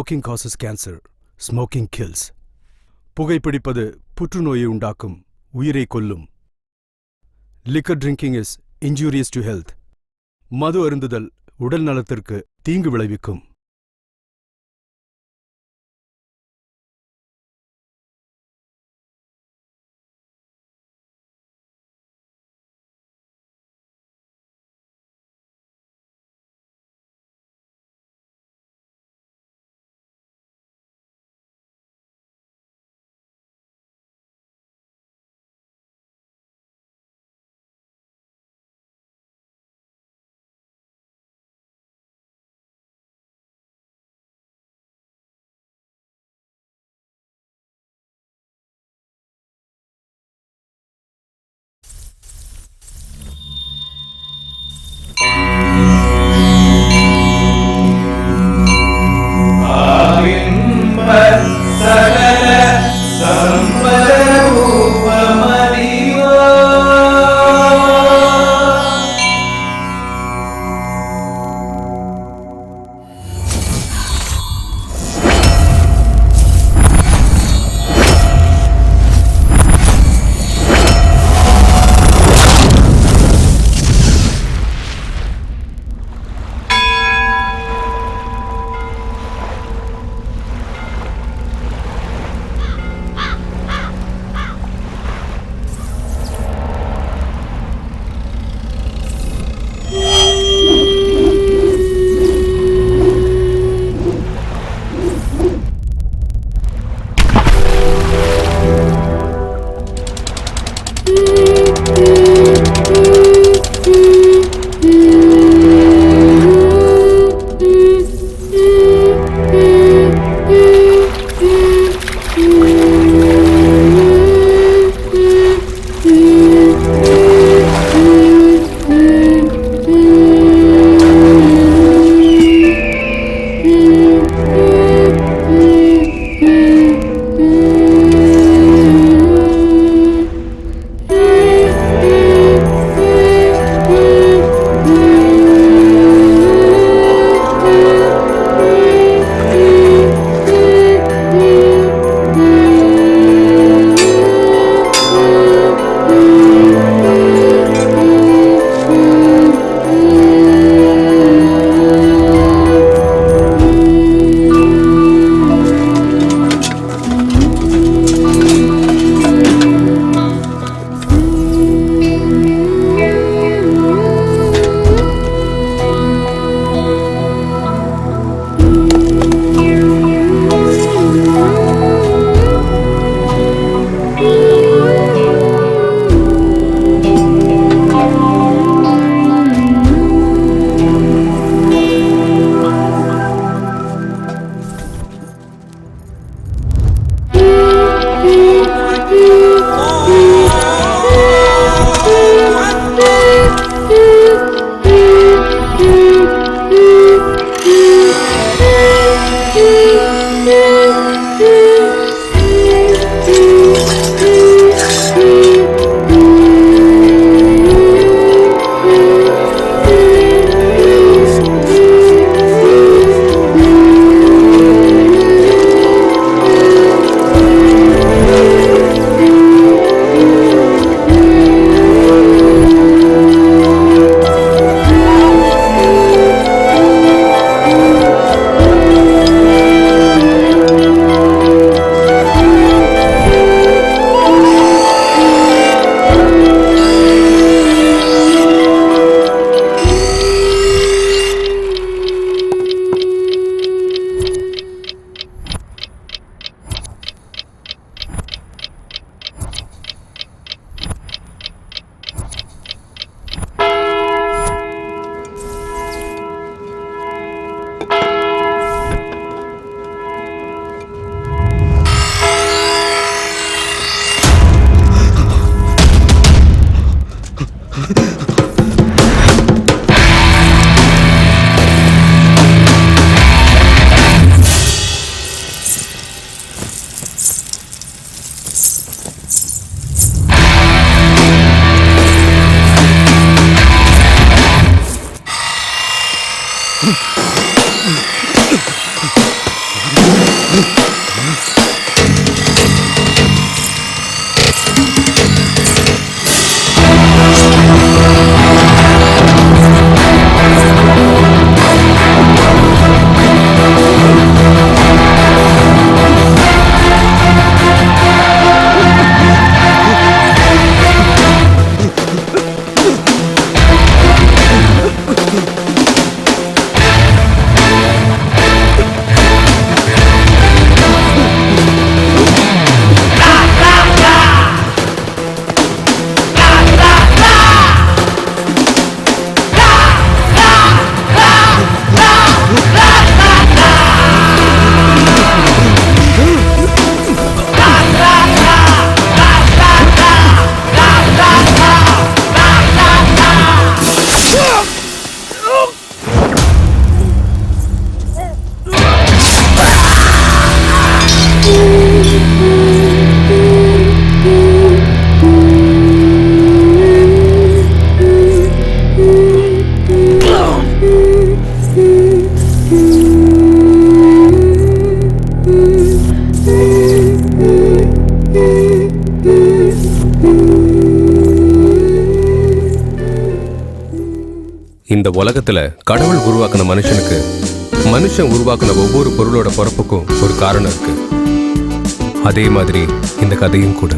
Smoking causes cancer. Smoking kills. புகைப்பிடிப்பது புற்றுநோயை உண்டாக்கும், உயிரை கொல்லும். Liquor drinking is injurious to health. மது அருந்துதல் உடல் நலத்திற்கு தீங்கு விளைவிக்கும். இந்த உலகத்துல கடவுள் உருவாக்குன மனுஷனுக்கு மனுஷன் உருவாக்குன ஒவ்வொரு பொருளோட பிறப்புக்கும் ஒரு காரணம் இருக்கு. அதே மாதிரி இந்த கதையும் கூட.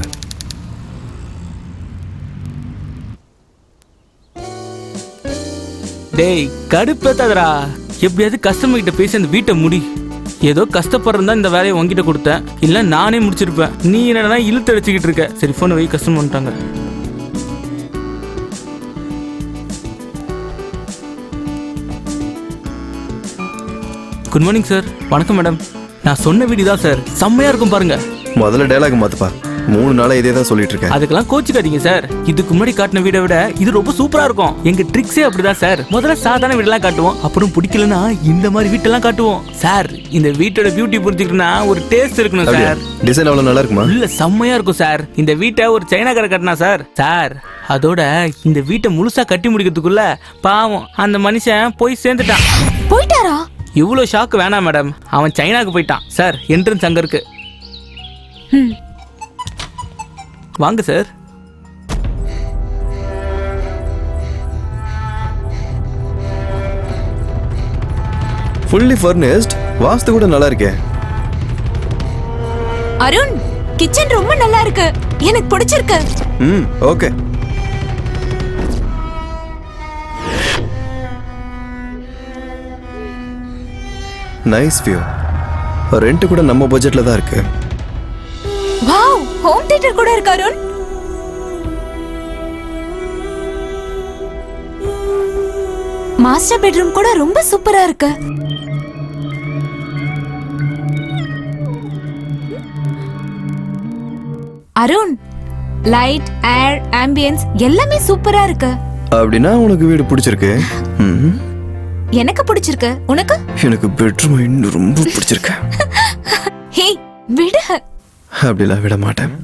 டேய் கடுப்பேத்தாதடா. எப்படியாவது கஸ்டமர் கிட்ட பேசி அந்த வீட்டை முடி. ஏதோ கஷ்டப்படுறதா இந்த வேலையை உங்ககிட்ட கொடுத்தேன், இல்ல நானே முடிச்சிருப்பேன். நீ என்னடா இழுத்து அடிச்சுக்கிட்டு இருக்க. சரி போனை வை, கஸ்டமர் வந்துட்டாங்க. Good morning sir. வணக்கம் மேடம். நான் சொன்ன வீடு தான் சார், செம்மையா இருக்கும் பாருங்க. முதல்ல டயலாக் மாத்துப்பா. 3 நாளா இதே தான் சொல்லிட்டு இருக்கேன். அதுக்கெல்லாம் கோச்சுக்காதீங்க சார். இதுக்கு முன்னாடி காட்டின வீடை விட இது ரொம்ப சூப்பரா இருக்கும். எங்க ட்ரிக்ஸே அப்படிதான் சார். முதல்ல சாதாரண வீடெல்லாம் காட்டுவோம், அப்புறம் பிடிக்கலன்னா இந்த மாதிரி வீட்டெல்லாம் காட்டுவோம் சார். இந்த வீட்டோட பியூட்டி புரிஞ்சுக்கணும்னா ஒரு டேஸ்ட் இருக்கணும் சார். டிசைன் அவ்வளவு நல்லா இருக்குமா? இல்ல செம்மையா இருக்கும் சார். இந்த வீட்டை ஒரு சைனாக்கார கட்டினா சார். சார் அதோட இந்த வீட்டை முழுசா கட்டி முடிக்கிறதுக்குள்ள பாவம் அந்த மனுஷன் போய் சேர்ந்துட்டான். போயிட்டாரா? இவ்வளவு ஷாக்கு வேணாம் மேடம். அவன் சைனாக்கு போயிட்டான் சார். என்ட்ரன்ஸ் அங்க இருக்கு. வாங்க சார். Fully furnished. வாஸ்து கூட நல்லா இருக்கே. அருண், கிச்சன் ரொம்ப நல்லா இருக்கு. எனக்கு பிடிச்சிருக்கு. ஓகே. Nice view. ரெண்ட் கூட நம்ம பட்ஜெட்ல தான் இருக்கு. வாவ், ஹோம் தியேட்டர் கூட இருக்கு அருண். மாஸ்டர் பெட்ரூம் கூட ரொம்ப சூப்பரா இருக்கு. அருண், லைட், ஏர், ஆம்பியன்ஸ் எல்லாமே சூப்பரா இருக்கு. அப்படின்னா உனக்கு வீடு பிடிச்சிருக்கு? எனக்கு பிடிச்சிருக்கு. உனக்கு? எனக்கு பெட்ரூம் இன்னும் ரொம்ப பிடிச்சிருக்கு. ஹே விடு. அப்படிலாம் விட மாட்டேன்.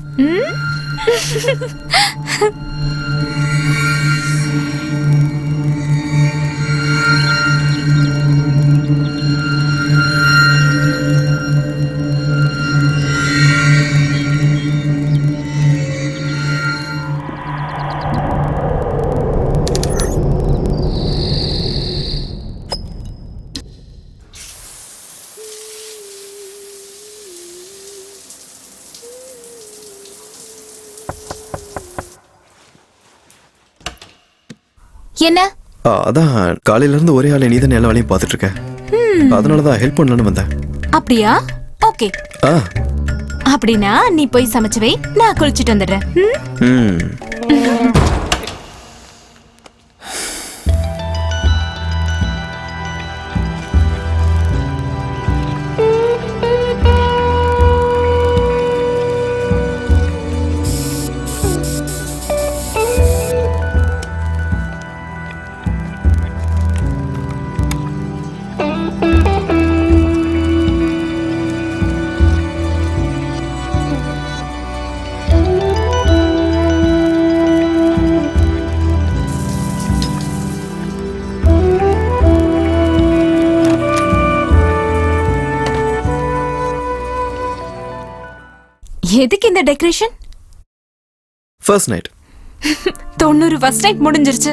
என்ன? அதான் காலையில இருந்து ஒரே ஆளை நீதான் எல்லா வேலையும் பார்த்துட்டு இருக்க. அதனாலதான் ஹெல்ப் பண்ணலான்னு வந்தேன். அப்படியா? ஓகே. அப்படின்னா நீ போய் சமைச்சு வை, நான் குளிச்சிட்டு வந்துடுறேன். எதுக்கு இந்த decoration? First night. 90 first night முடிஞ்சிருச்சு.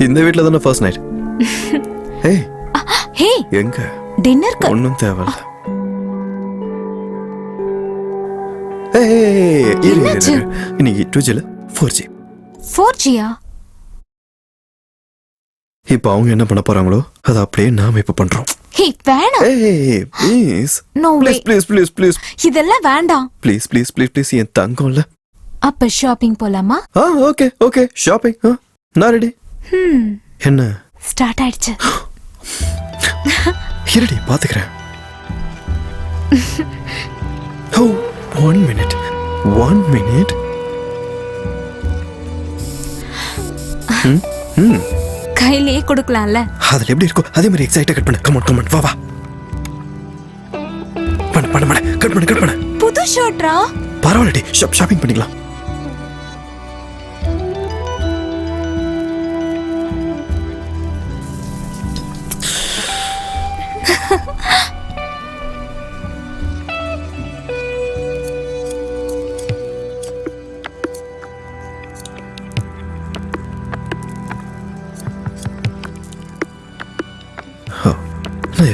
இந்த வீட்ல தான ஃபர்ஸ்ட் நைட். ஏய் ஹே, எங்க டின்னருக்கு ஒண்ணும் தேவையில்ல. ஏய் என்னாச்சு? இன்னைக்கு 2G 4G. 4Gயா? இப்போ அவங்க என்ன பண்ண போறாங்களோ அத அப்படியே நாம இப்ப பண்றோம். ஹே வேணாம். ஏய் ப்ளீஸ். No way. ப்ளீஸ். இதெல்லாம் வேண்டாம். ப்ளீஸ் என் தங்கம்ல. அப்ப ஷாப்பிங் போலாமா? Okay shopping. நான் ரெடி. என்ன ஸ்டார்ட் ஆயிடுச்சு. இருடி பாத்துக்கிறேன். ஓ 1 மினிட். கையிலேயே கொடுக்கலாம்ல. அதுல எப்படி இருக்கும் அதே மாதிரி எக்ஸைட்டா கட் பண்ணு. கமான் வா பண்ண கட் பண்ணு. புது ஷர்ட்ரா? பரவாயில்லடி, ஷாப்பிங் பண்ணிக்கலாம்.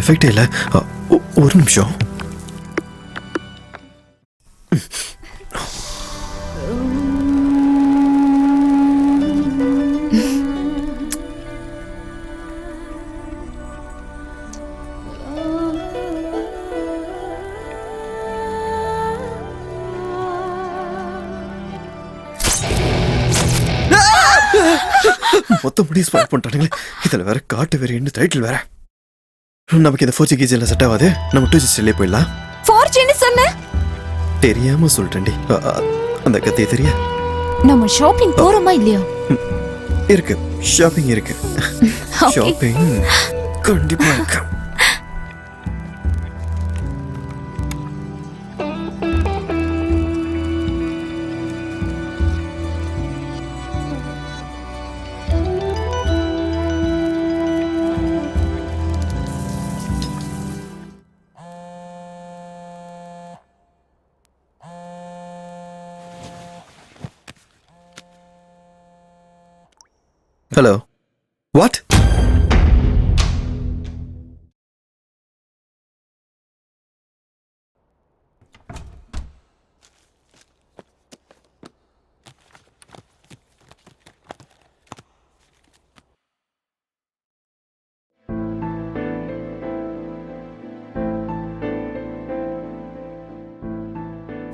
எஃபெக்டே இல்லை. ஒரு நிமிஷம். மொத்த முடி ஸ்பாட் பண்ணிட்டானுங்களே. இதில் வேற காட்டு வேறு டைட்டில் வேற. நமக்கு இந்த 4G கீஜ் எல்லாம் செட் ஆகாது. நம்ம 2G ஸ்டைலே போயிடலாம். 4Gன்னு சொன்ன தெரியாம சொல்லிட்டேன்டி. அந்த கத்தியை தெரிய நம்ம ஷாப்பிங் போறோமா இல்லையா? இருக்கு, ஷாப்பிங் இருக்கு. ஷாப்பிங் கண்டிப்பா இருக்கு. Hello, what?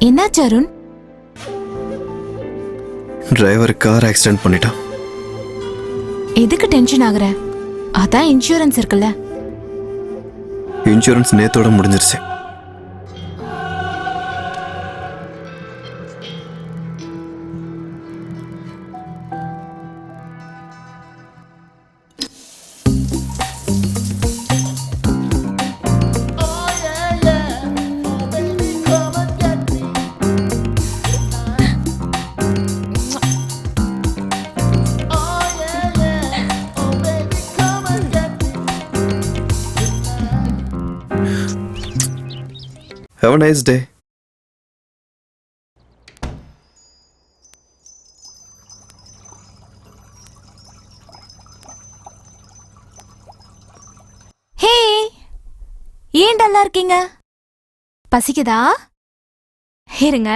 என்னாச்சு அருண்? டிரைவர் கார் ஆக்சிடென்ட் பண்ணிட்டான். எதுக்கு டென்ஷன் ஆகுற? அதான் இன்சூரன்ஸ் இருக்குல்ல. இன்சூரன்ஸ் நேத்தோட முடிஞ்சிருச்சு. Have a nice day. ஹே, ஏன் டல்லா இருக்கீங்க? பசிக்குதா? இருங்க.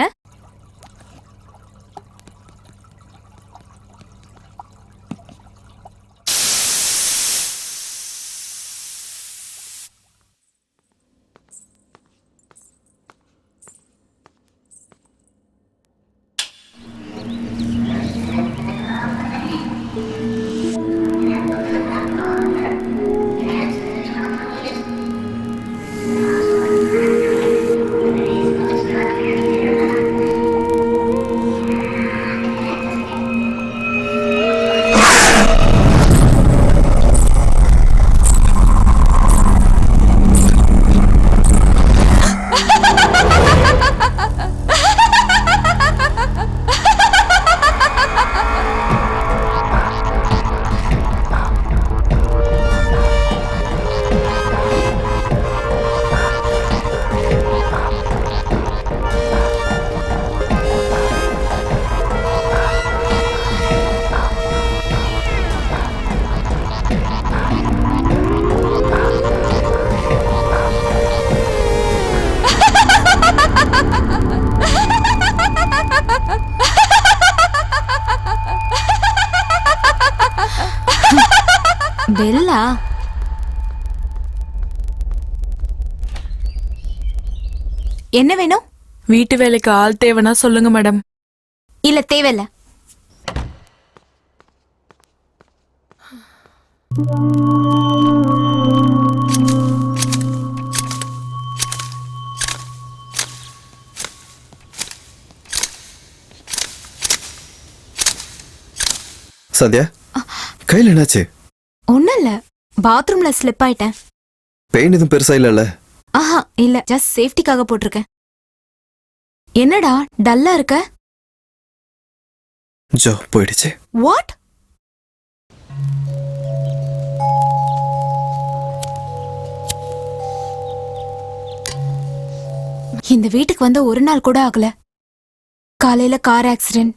பெல்லா, என்ன வேணும்? வீட்டு வேலைக்கு ஆள் தேவைன்னா சொல்லுங்க மேடம். இல்ல தேவையில்ல. சந்தியா, கையில் என்னாச்சு? ஒண்ணும் இல்ல, பாத்ரூம்ல ஸ்லிப் ஆயிட்டேன். பெயின் எதுவும் பெருசா இல்லல்ல? ஆஹா இல்ல, ஜஸ்ட் சேஃப்டிக்காக போட்டிருக்கேன். என்னடா டல்லா இருக்க? ஜோ போயிடுச்சு. வாட்? இந்த வீட்டுக்கு வந்து ஒரு நாள் கூட ஆகல. காலையில கார் ஆக்சிடென்ட்,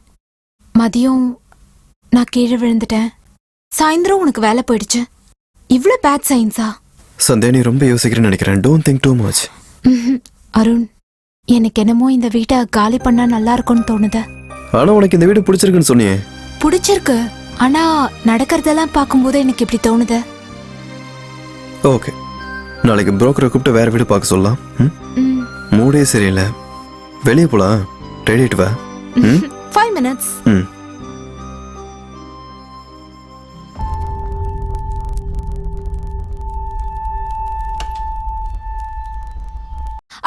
மதியம் நான் கீழே விழுந்துட்டேன், சாயந்தரம் உனக்கு வேலை போயிடுச்சு. இவ்ளோ பேட் சைன்ஸா? சந்தியா நீ ரொம்ப யோசிக்கிறேன்னு நினைக்கிறேன். Don't think too much. Arun, எனக்கு என்னமோ இந்த வீட்டை காலி பண்ணா நல்லா இருக்கும்னு தோணுது. ஆனா உனக்கு இந்த வீடு பிடிச்சிருக்குன்னு சொன்னியே. பிடிச்சிருக்கு, ஆனா நடக்கிறதெல்லாம் பார்க்கும்போது எனக்கு இப்படி தோணுது. ஓகே, நாளைக்கு புரோக்கரை கூப்பிட்டு வேற வீடு பார்க்க சொல்லலாம். ம், மூடே சரியில்லை, வெளியே போலாம். ரெடி ஆயிட்டு வா. 5 minutes. ம்.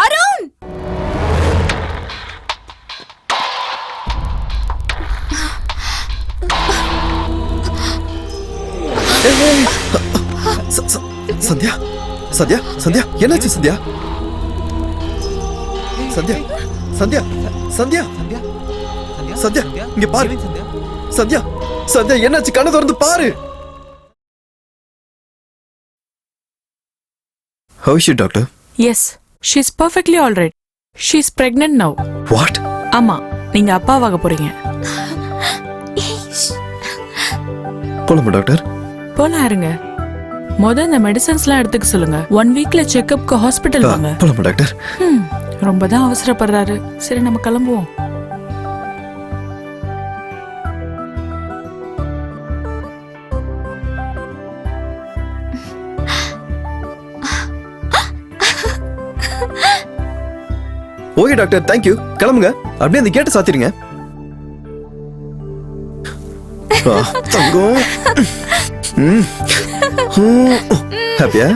அருண், சந்தியா சந்தியா சந்தியா என்னாச்சு சந்தியா? சந்தியா சந்தியா சந்தியா சந்தியா இங்க பாரு. சந்தியா சந்தியா என்னாச்சு? கண்ணை திறந்து பாரு. How is she, doctor? Yes, she is perfectly all right. She is pregnant now. What? ஆமா, நீங்க அப்பாவாக போறீங்க. போலாமா டாக்டர்? போலாம், இருங்க. இந்த மெடிசன்ஸ்லாம் எடுத்துக்க சொல்லுங்க. 1 வீக்ல செக்கப்க்கு ஹாஸ்பிட்டல் வாங்க. போலாமா டாக்டர்? ரொம்ப தான் அவசரப்படுறாரு. சரி, நம்ம கிளம்புவோம். Okay doctor, thank you. கிளம்புங்க. அப்படியே அந்த கேட்டை சாத்திருங்க. தங்கம். ஹாப்பியா?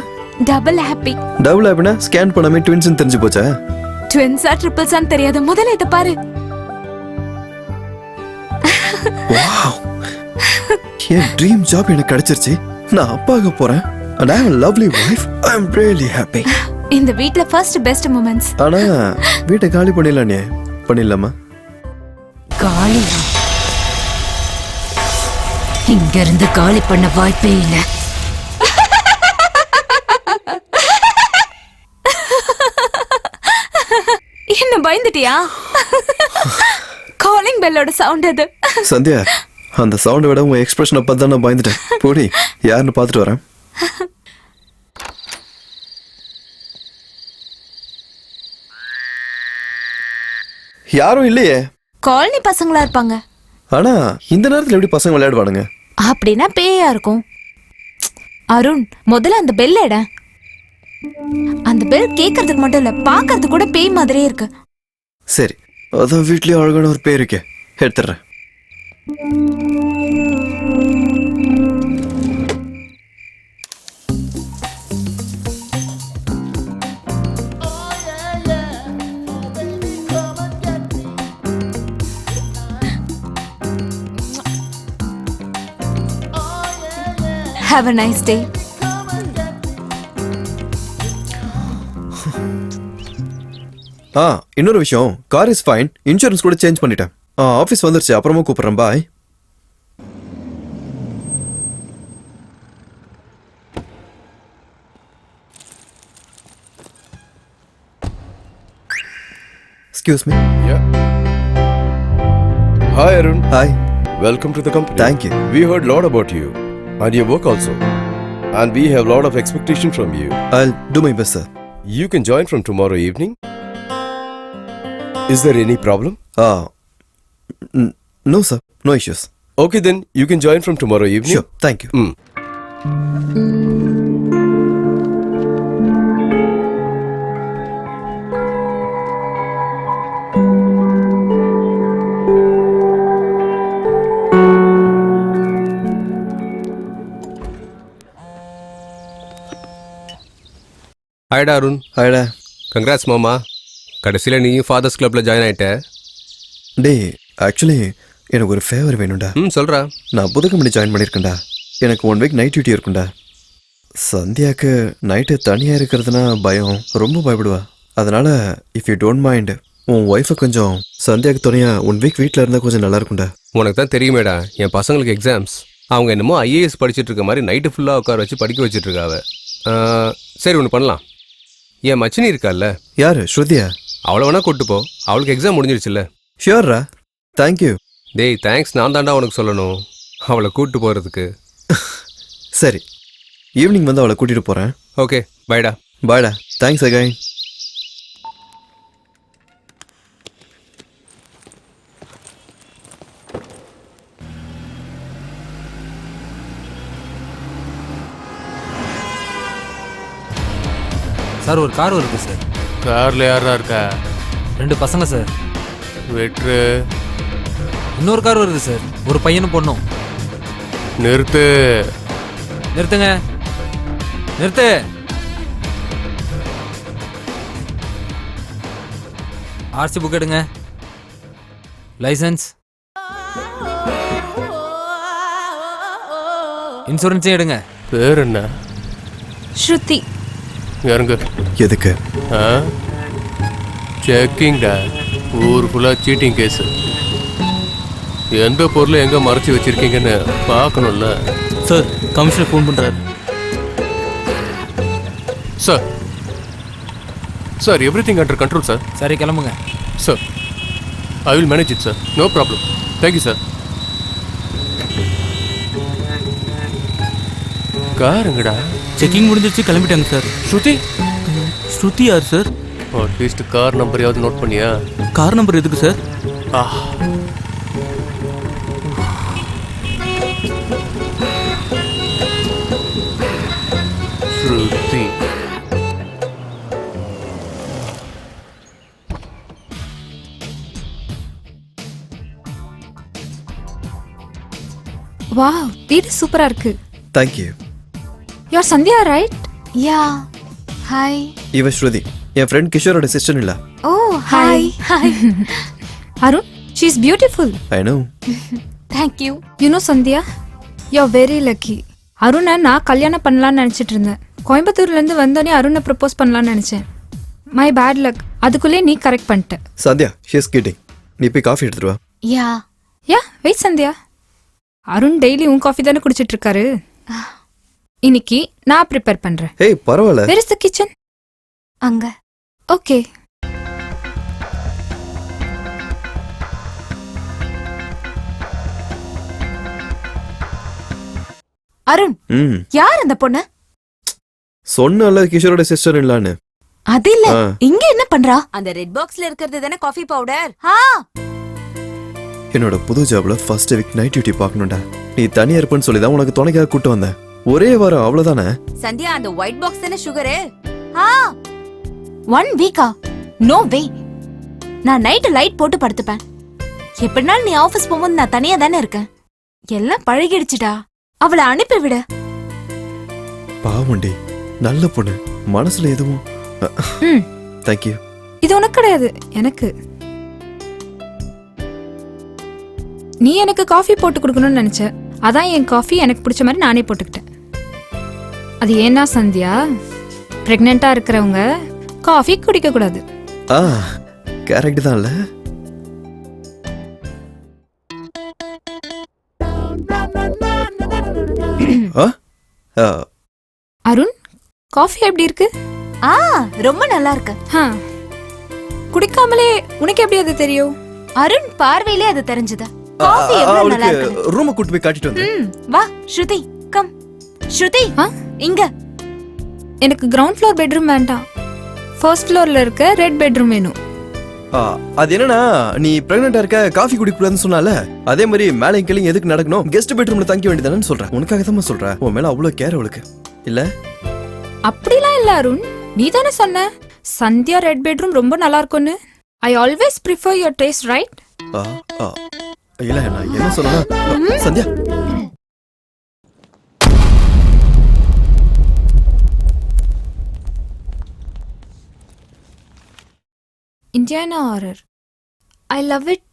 Double happy. டபுள் ஹாப்பினா ஸ்கேன் பண்ணாமே ட்வின்ஸ் தெரிஞ்சு போச்சா? ட்வின்ஸா ட்ரிபிள்ஸான்னு தெரியாது. முதல்ல இதை பாரு. வாவ், என் ட்ரீம் ஜாப் எனக்கு கிடைச்சிருச்சு. நான் அப்பாக போறேன். and I have a lovely wife. I am really happy. இந்த வீட்ல ஃபர்ஸ்ட் பெஸ்ட் மூமெண்ட்ஸ். ஆனா வீட்டை காலி பண்ணிடலானே. பண்ணிடலாமா? காலி இங்க இருந்து காலி பண்ண வாய்ப்பே இல்ல. என்ன பயந்துட்டியா? காலிங் பெல்லோட சவுண்ட் அது. சந்தியா, அந்த சவுண்டை விட உன் எக்ஸ்பிரஷனை பார்த்து தான் நான் பயந்துட்டேன். போடி, யாருன்னு பார்த்துட்டு வரேன். யாரும் இல்லையே. காலனி பசங்களா இருப்பாங்க. ஆனா இந்த நேரத்துல எப்படி பசங்க விளையாடுவானுங்க? அப்படின்னா பேயா இருக்கும். அருண், முதல்ல அந்த பெல் எட. அந்த பெல் கேட்கறதுக்கு மட்டும் இல்ல, பார்க்கறதுக்கு கூட பேய் மாதிரியே இருக்கு. சரி, அதான் வீட்லயே அழகான ஒரு பேர் இருக்கே, எடுத்துறேன். Have a nice day. இன்னொரு விஷயம், கார் இஸ் ஃபைன். இன்சூரன்ஸ் கூட சேஞ்ச் பண்ணிட்டேன். ஆஃபீஸ் வந்துருச்சு, அப்புறமா கூப்பிடுறேன். பாய். Excuse me. Yeah. Hi Arun. Hi. Welcome to the company. Thank you. We heard lot about you and your work also. And we have lot of expectation from you. I'll do my best, sir. You can join from tomorrow evening. Is there any problem? No sir, no issues. Okay then, you can join from tomorrow evening. Sure, thank you. ஹாய்டா அருண். ஹாய்டா. Congrats மாமா, கடைசியில் நீயும் fathers கிளப்பில் join ஆகிட்ட. டேய், actually எனக்கு ஒரு favour வேணும்டா. சொல்கிறா. நான் புது கம்பெனி ஜாயின் பண்ணியிருக்கேன்டா. எனக்கு 1 வீக் நைட் டியூட்டி இருக்கும்டா. சந்தியாவுக்கு நைட்டு தனியாக இருக்கிறதுனா பயம், ரொம்ப பயப்படுவா. அதனால் இஃப் யூ டோன்ட் மைண்ட், உன் ஒய்ஃபை கொஞ்சம் சந்தியாவுக்கு துணையாக 1 வீக் வீட்டில் இருந்தால் கொஞ்சம் நல்லா இருக்கும்டா. உனக்கு தான் தெரியுமேடா, என் பசங்களுக்கு எக்ஸாம்ஸ். அவங்க என்னமோ ஐஏஎஸ் படிச்சுட்டு இருக்க மாதிரி நைட்டு ஃபுல்லாக உட்கார வச்சு படிக்க வச்சுட்டு இருக்காவ. சரி, ஒன்று பண்ணலாம். என் மச்சினி இருக்கால்ல? யாரு? ஸ்ருதியா? அவளை வேணா கூட்டு போ, அவளுக்கு எக்ஸாம் முடிஞ்சிடுச்சுல்ல. ஷியோர்ரா, தேங்க்யூ. டேய், தேங்க்ஸ் நான் தாண்டா உனக்கு சொல்லணும் அவளை கூட்டு போகிறதுக்கு. சரி, ஈவினிங் வந்து அவளை கூட்டிட்டு போறேன். ஓகே பைடா. பாய்டா. Thanks again. சார் ஒரு கார் வருது சார். கார்ல யாரா இருக்கா? 2 பசங்க சார். வெற்று. இன்னொரு கார் வருது சார். ஒரு பையனும் பொண்ணும். நிறுத்து. நிறுத்துங்க. நிறுத்து. ஆர்சி புக் எடுங்க. லைசன்ஸ். இன்சூரன்ஸே எடுங்க. பேர் என்ன? ஸ்ருதி. இறங்கு. எதுக்கு? செக்கிங்டா. ஊர் ஃபுல்லா சீட்டிங் கேஸ். எந்த பொருளை எங்க மறைச்சு வச்சிருக்கீங்கன்னு பார்க்கணும்ல. சார் கமிஷனர் ஃபோன் பண்றாரு. Sir sir everything under control sir. சரி கிளம்புங்க. Sir I will manage it sir. No problem. Thank you sir. காருங்கடா. செக்கிங் முடிஞ்சிருச்சு, கிளம்பிட்டாங்க சார். ஸ்ருதி? ஸ்ருதி யார் சார்? அட்லீஸ்ட் கார் நம்பரையாவது நோட் பண்ணியா? கார் நம்பர் எதுக்கு சார்? ஸ்ருதி. வாவ், வீடு சூப்பரா இருக்கு. Thank you. You are Sandhya right? Yeah. Hi. இவ ஸ்ருதி, என் ஃப்ரெண்ட் கிஷோரோட சிஸ்டர் இல்ல. Oh hi. Hi. Arun, she is beautiful. I know. Thank you. You know Sandhya, you are very lucky. அருணை நான் கல்யாணம் பண்ணலான்னு நினச்சிட்டு இருந்தேன். கோயம்புத்தூர்லேருந்து வந்தோடனே அருணை ப்ரப்போஸ் பண்ணலான்னு நினச்சேன். My bad luck. அதுக்குள்ளே நீ கரெக்ட் பண்ணிட்ட. Sandhya, she is kidding. நீ போய் காஃபி எடுத்துட்டு வா. Yeah yeah wait Sandhya. Arun daily உன் காஃபி தானே குடிச்சிட்டு இருக்காரு. இன்னைக்கு நான் ப்ரிப்பேர் பண்றேன். ஏய் பரவாயில்ல. Where is the kitchen? அங்க. ஓகே. அருண், யார் அந்த பொண்ணு? சொன்னல கிஷோரோட சிஸ்டர் இல்லன்னு. அது இல்ல, இங்க என்ன பண்றா? அந்த ரெட் பாக்ஸ்ல இருக்கிறது தானே காஃபி பவுடர். என்னோட புது ஜாப்ல ஃபர்ஸ்ட் வீக் நைட் டியூட்டி பார்க்கணும்டா. நீ தனியா இருப்பேன்னு சொல்லி தான் உனக்கு துணைக்காக கூட்டு வந்தேன். ஒரே வாரம் அவ்வளவுதானே. சந்தியா, அந்த ஒயிட் பாக்ஸ் தானே சுகரு? 1 வீக்கா? No way. நான் நைட் லைட் போட்டு படுத்துப்பேன். எப்படினாலும் நீ ஆபீஸ் போகும்போது நான் தனியா தானே இருக்கேன். எல்லாம் பழகிடுச்சுடா. அவளை அனுப்பி விட. பாவண்டி, நல்ல பொண்ணு. மனசுல எதுவும். தேங்க்யூ. இது உனக்கு கிடையாது, எனக்கு. நீ எனக்கு காஃபி போட்டு கொடுக்கணும்னு நினைச்ச. அதான் என் காஃபி எனக்கு பிடிச்ச மாதிரி நானே போட்டுக்கிட்டேன். அது ஏன்னா சந்தியா, பிரெக்னெண்டா இருக்கிறவங்க காஃபி குடிக்க கூடாது. கரெக்ட் தான்ல. அருண், காஃபி எப்படி இருக்கு? ரொம்ப நல்லா இருக்கு. குடிக்காமலே உனக்கு எப்படி அது தெரியும்? அருண் பார்வையிலே அது தெரிஞ்சது. காஃபி எவ்வளவு நல்லா இருக்கு. ரூம் கூட்டி போய் காட்டிட்டு வந்து. வா ஸ்ருதி, கம். ஸ்ருதி, இங்க. எனக்கு கிரவுண்ட் ஃப்ளோர் பெட்ரூம் வேண்டாம். ஃபர்ஸ்ட் ஃப்ளோர்ல இருக்க ரெட் பெட்ரூம் வேணும். அது என்னன்னா, நீ பிரெக்னெண்டா இருக்க, காஃபி குடிக்கூடாதுன்னு சொன்னால, அதே மாதிரி மேலே கீழே எதுக்கு நடக்கணும்? கெஸ்ட் பெட்ரூம்ல தங்க வேண்டியதானு சொல்றேன். உனக்காக தான் சொல்றேன். உன் மேல அவ்வளவு கேர் அவளுக்கு இல்ல. அப்படிலாம் இல்ல அருண், நீ தானே சொன்ன சந்தியா ரெட் பெட்ரூம் ரொம்ப நல்லா இருக்கும்னு. I always prefer your taste, right? இல்ல, நான் என்ன சொல்லணும் Sandhya. Indiana horror. I love it.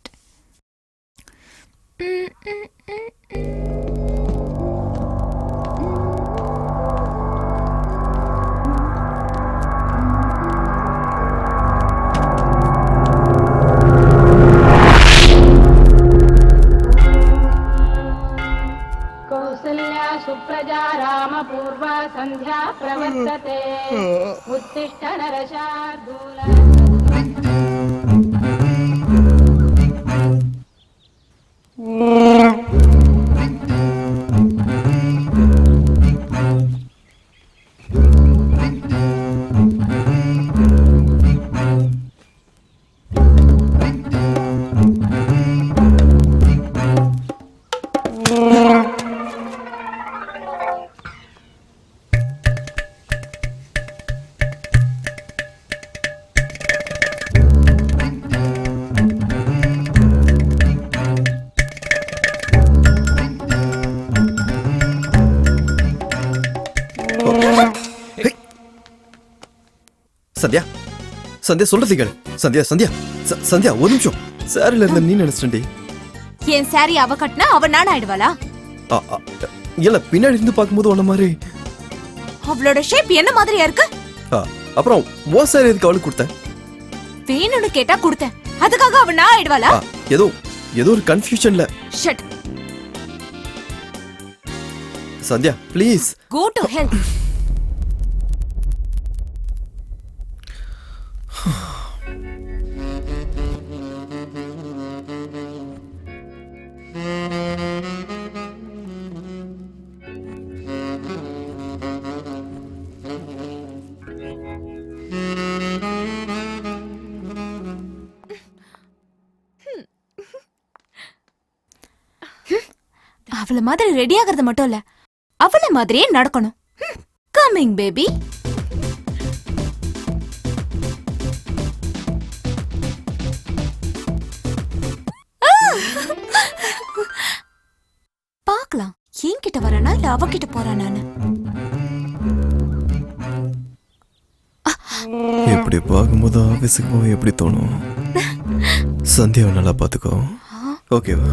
Kausalya Supraja रामपूर्वा सन्ध्या प्रवर्तते उत्तिष्ठ नरशार्दूल. சந்தியா சொல்றது கேளு. சந்தியா சந்தியா சந்தியா ஒரு நிமிஷம். சாரில இருந்த நீ நினைச்சிட்டேன்டி. என் சாரி அவ கட்டினா அவ நான் ஆயிடுவாளா? இல்ல பின்னாடி இருந்து பார்க்கும்போது உன்ன மாதிரி. அவளோட ஷேப் என்ன மாதிரியா இருக்கு? அப்புறம் ஓ சாரி எதுக்கு அவளுக்கு கொடுத்த? வேணும்னு கேட்டா கொடுத்தேன். அதுக்காக அவ நான் ஆயிடுவாளா? ஏதோ ஒரு கன்ஃபியூஷன்ல. Shut. Sandhya please go to hell. அவள மாதிரி ரெடி ஆகிறது மட்டும் இல்ல, அவள மாதிரியே நடக்கணும். Coming baby. பார்க்கலாம் என்கிட்ட வரானா இல்ல அவகிட்ட போறானான்னு. எப்படி பார்க்கும்போது ஆஃபீஸுக்கு போக எப்படி தோணும்? சந்தியாவை நல்லா பார்த்துக்கோ, ஓகேவா?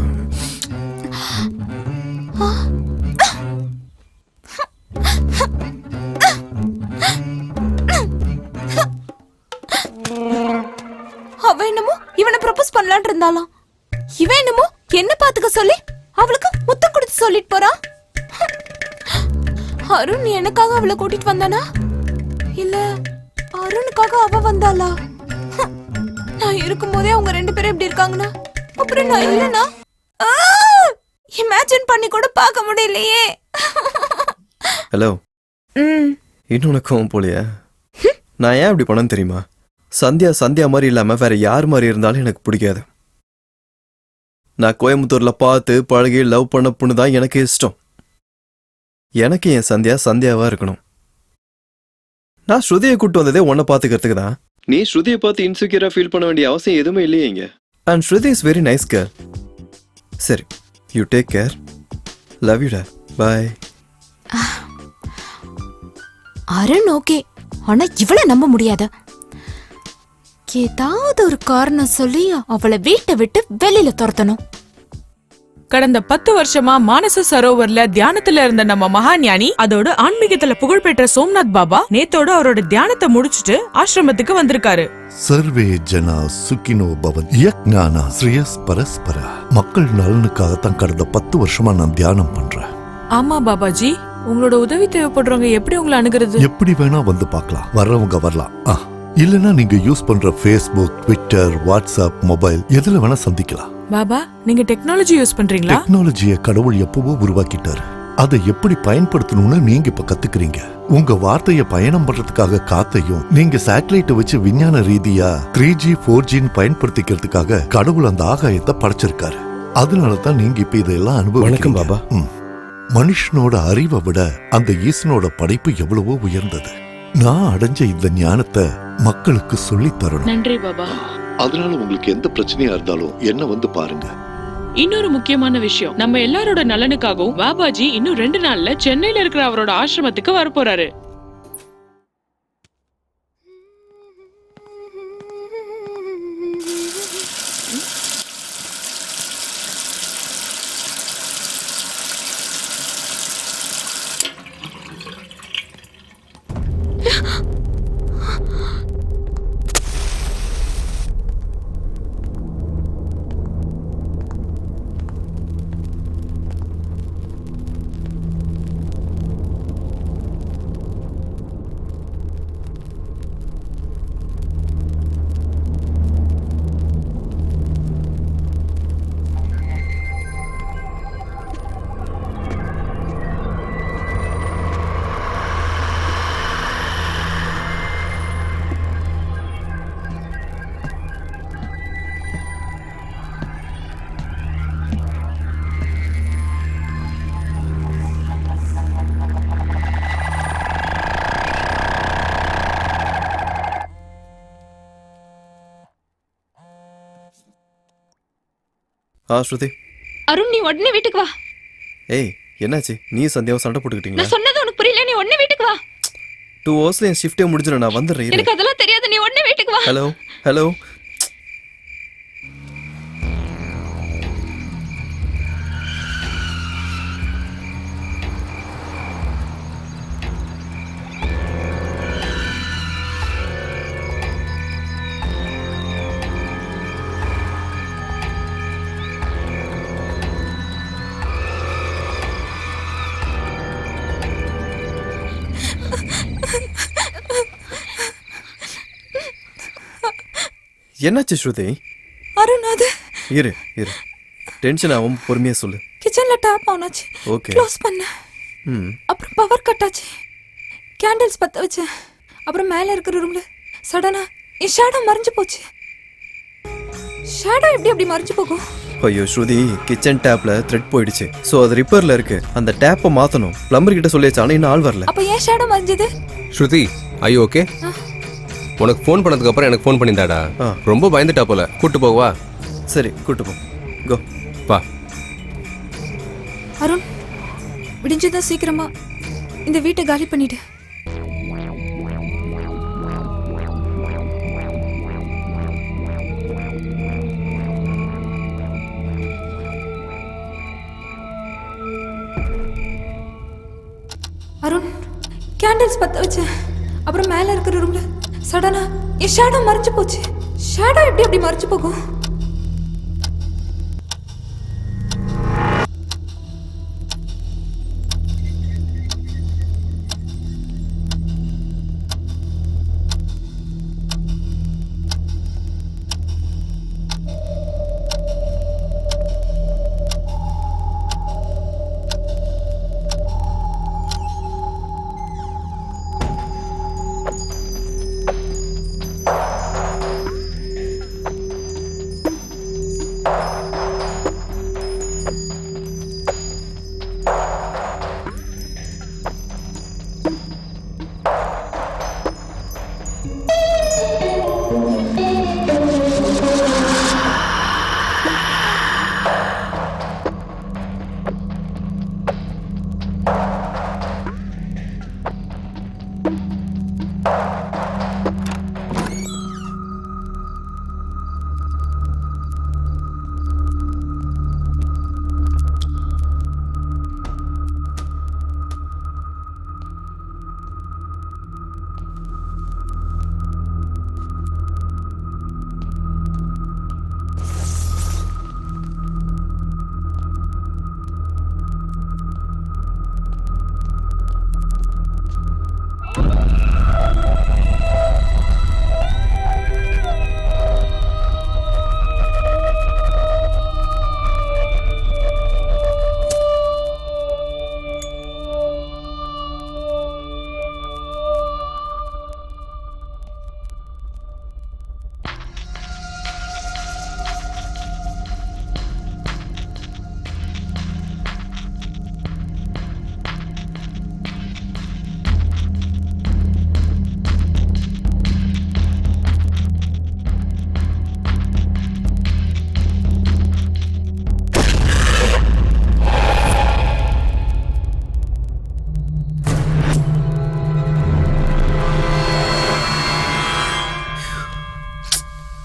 அவ என்னமோ இவனை ப்ரப்போஸ் பண்ணலான்னு இருந்தாலும் இவன் என்னமோ என்ன பாத்துக்க சொல்லி அவளுக்கு முத்தம் கொடுத்து சொல்லிட்டு போறான். அருண் எனக்காக அவளை கூட்டிட்டு வந்தானா இல்ல அருணுக்காக அவ வந்தாளா? நான் இருக்கும்போதே அவங்க ரெண்டு பேரும் எப்படி இருக்காங்கன்னா அப்புறம் நான் இல்லனா இமேஜின் பண்ணி கூட பார்க்க முடியலையே. ஹலோ, இன்னும் உனக்கும் போலியா? நான் ஏன் அப்படி பண்ணேன்னு தெரியுமா? சந்தியா மாதிரி இல்லாம வேற யார் மாதிரி இருந்தாலும் எனக்கு பிடிக்காது. நான் கோயம்புத்தூர்ல பார்த்து பழகி லவ் பண்ண பொண்ணு தான் எனக்கு இஷ்டம். எனக்கு என் சந்தியாவா இருக்கணும். நான் ஸ்ருதியை கூட்டு வந்ததே உன்னை பாத்துக்கிறதுக்கு தான். நீ ஸ்ருதியை பார்த்து இன்செக்யூரா ஃபீல் பண்ண வேண்டிய அவசியம் எதுவுமே இல்லையே இங்க. And Shruti is very nice girl. சரி, you take care. Love you டா. பை. அருண் ஓகே, ஆனா இவளை நம்ப முடியாது. ஏதாவது ஒரு காரணம் சொல்லி அவளை வீட்டை விட்டு வெளியில துரத்தணும். கடந்த 10 வருஷமா மானச சரோவர்ல தியானத்துல இருந்த நம்ம மகாஞானி, அதோட ஆன்மீகத்துல புகழ்பெற்ற சோம்நாத் பாபா நேத்தோட அவரோட தியானத்தை முடிச்சுட்டு ஆசிரமத்துக்கு வந்திருக்காரு. சர்வே ஜனா சுகினோ பவன் யக்ஞானா ஸ்ரேயஸ் பரஸ்பர. மக்கள் நலனுக்காகத்தான் கடந்த 10 வருஷமா நான் தியானம் பண்றேன். ஆமா பாபாஜி, உங்களோட உதவி தேவைப்படுறவங்க எப்படி உங்களை அணுகிறது? எப்படி வேணா வந்து பார்க்கலாம், வர்றவங்க வரலாம். இல்லனா நீங்க யூஸ் பண்ற ஃபேஸ்புக், ட்விட்டர், வாட்ஸ்அப், மொபைல் எதுல வேணா சந்திக்கலாம். பாபா, நீங்க டெக்னாலஜி யூஸ் பண்றீங்களா? டெக்னாலஜியை கடவுள் எப்பவோ உருவாக்கிட்டாரு. அதை எப்படி பயன்படுத்தணும்னு நீங்க இப்ப கத்துக்கிறீங்க. உங்க வார்த்தையை பயணம் பண்றதுக்காக காத்தையும் நீங்க சேட்டலைட்டை வச்சு விஞ்ஞான ரீதியா 3G 4G பயன்படுத்திக்கிறதுக்காக கடவுள் அந்த ஆகாயத்தை படைச்சிருக்காரு. அதனாலதான் நீங்க இப்ப இதெல்லாம் அனுபவிக்கிறீங்க. பாபா, மனுஷனோட அறிவை விட அந்த ஈசனோட படைப்பு எவ்வளவோ உயர்ந்தது. நான் அடைஞ்ச இந்த ஞானத்தை மக்களுக்கு சொல்லித் தரணும். நன்றி பாபா. அதனால உங்களுக்கு எந்த பிரச்சனையா இருந்தாலும் என்ன வந்து பாருங்க. இன்னொரு முக்கியமான விஷயம், நம்ம எல்லாரோட நலனுக்காகவும் பாபாஜி இன்னும் 2 நாள்ல சென்னையில இருக்கிற அவரோட ஆசிரமத்துக்கு வரப்போறாரு. ஸ்ருதி. அருண், நீ உடனே வீட்டுக்கு வா. ஏய், என்னாச்சு? நீ சந்தியாவும் சண்டை போட்டுக்கிட்டீங்களா? நான் சொன்னது உனக்கு புரியல. நீ உடனே வீட்டுக்கு வா. 2 hours என் ஷிஃப்டே முடிஞ்சிடும். நான் வந்துடுறேன். எனக்கு அதெல்லாம் தெரியாது. நீ உடனே வீட்டுக்கு வா. Hello hello. என்னாச்சு ஸ்ருதி? அருண் அது இரு இரு, டென்ஷன் ஆகும், பொறுமையா சொல்லு. கிச்சன்ல டேப் ஆன் ஆச்சு. ஓகே. க்ளோஸ் பண்ண. அப்புறம் பவர் கட் ஆச்சு. கேண்டில்ஸ் பத்த வச்சேன். அப்புறம் மேல இருக்கிற ரூம்ல சடனா என் ஷேடோ மறைஞ்சு போச்சு. ஷேடோ எப்படி மறைஞ்சு போகும்? ஐயோ ஸ்ருதி, கிச்சன் டேப்ல த்ரெட் போயிடுச்சு. ஸோ அது ரிப்பேர்ல இருக்கு. அந்த டேப்பை மாத்தணும். பிளம்பர் கிட்ட சொல்லியாச்சு, ஆனால் இன்னும் ஆள் வரல. அப்ப ஏன் ஷேடோ மறைஞ்சது? ஸ்ருதி, ஐயோ ஓகே. உனக்கு ஃபோன் பண்ணதுக்கு அப்புறம் எனக்கு ஃபோன் பண்ணியிருந்தாடா. ரொம்ப பயந்துட்டா போல. கூட்டு போவா? சரி, கூட்டு போ. கோ வா. அருண், விடிஞ்சதான் சீக்கிரமா இந்த வீட்டை காலி பண்ணிடு. அருண், கேண்டில்ஸ் பத்த வச்சேன். அப்புறம் மேல இருக்கிற ரூம்ல சடனா என் ஷேடோ மறைஞ்சு போச்சு. ஷேடோ எப்படி மறைஞ்சு போகும்?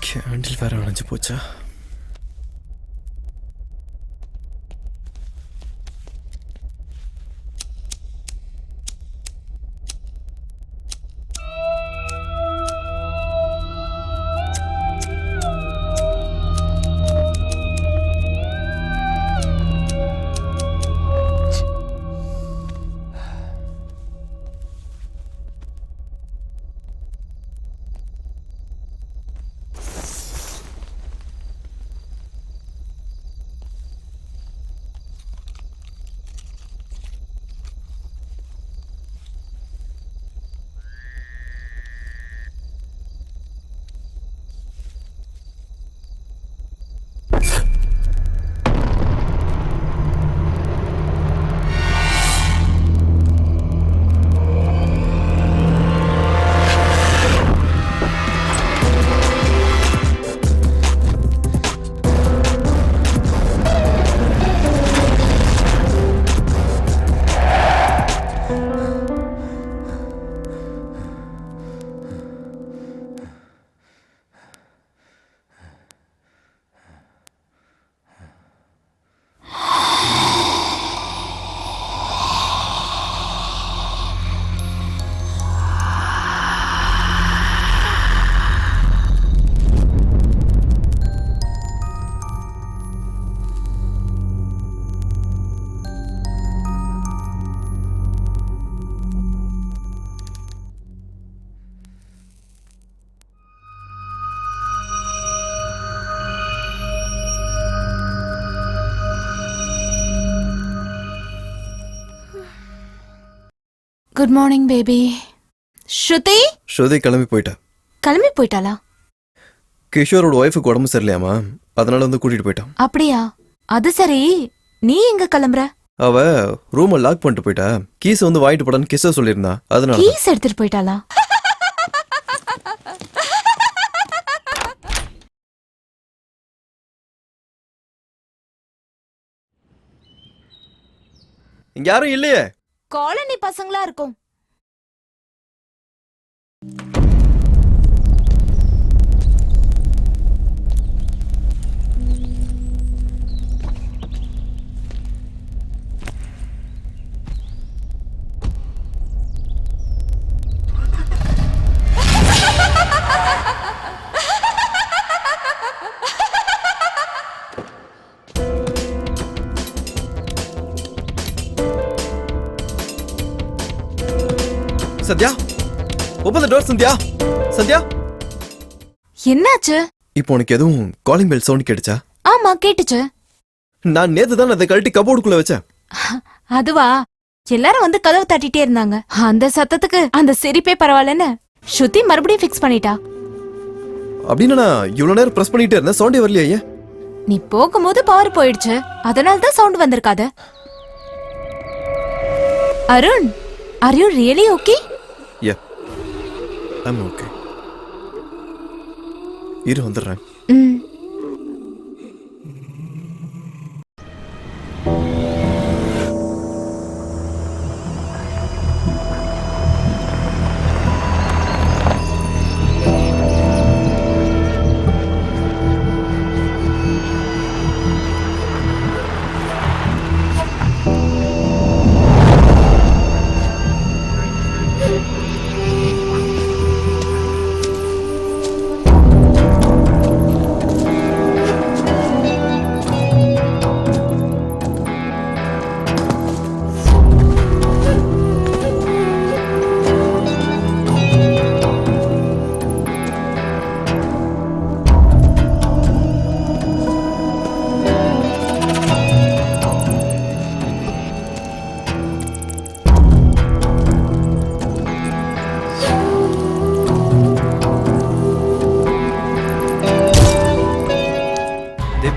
கேண்டில் வேற அணைஞ்சு போச்சா? Good morning baby. Shruti Shruti கிளம்பி போயிட்டா. கிளம்பி போயிட்டாளா? கிஷோரோட ஒய்ஃபுக்கு உடம்பு சரியில்லையாமா, அதனால வந்து கூட்டிட்டு போயிட்டான். அப்படியா? அது சரி, நீ எங்க கிளம்புற? அவ ரூமை லாக் பண்ணிட்டு போயிட்டா. கீஸ் வந்து வாங்கிட்டு போடான்னு கிஷோர் சொல்லியிருந்தா, அதனால. கீஸ் எடுத்துட்டு போயிட்டாளா? இங்க யாரும் இல்லையே. காலனி பசங்களா இருக்கும். Sathya, open the door Sathya. Sathya, என்னாச்சு? இப்போ உனக்கு எதுவும் காலிங் பெல் சவுண்ட் கேட்டுச்சா? ஆமா கேட்டுச்சு. நான் நேத்து தான் அதை கழட்டி கபோர்டுக்குள்ள வச்சேன். அதுவா? எல்லாரும் வந்து கதவு தட்டிட்டே இருந்தாங்க. அந்த சத்தத்துக்கு அந்த சிரிப்பே பரவாயில்லன்னு ஸ்ருதி மறுபடியும் ஃபிக்ஸ் பண்ணிட்டா. அப்படின்னு நான் இவ்வளவு நேரம் பிரஸ் பண்ணிட்டே இருந்தேன், சவுண்டே வரலையே. ஏன்? நீ போகும்போது பவர் போயிடுச்சு, அதனால தான் சவுண்ட் வந்திருக்காது. Arun, are you really okay? Yeah, I'm okay. இரு வந்துடுறேன்.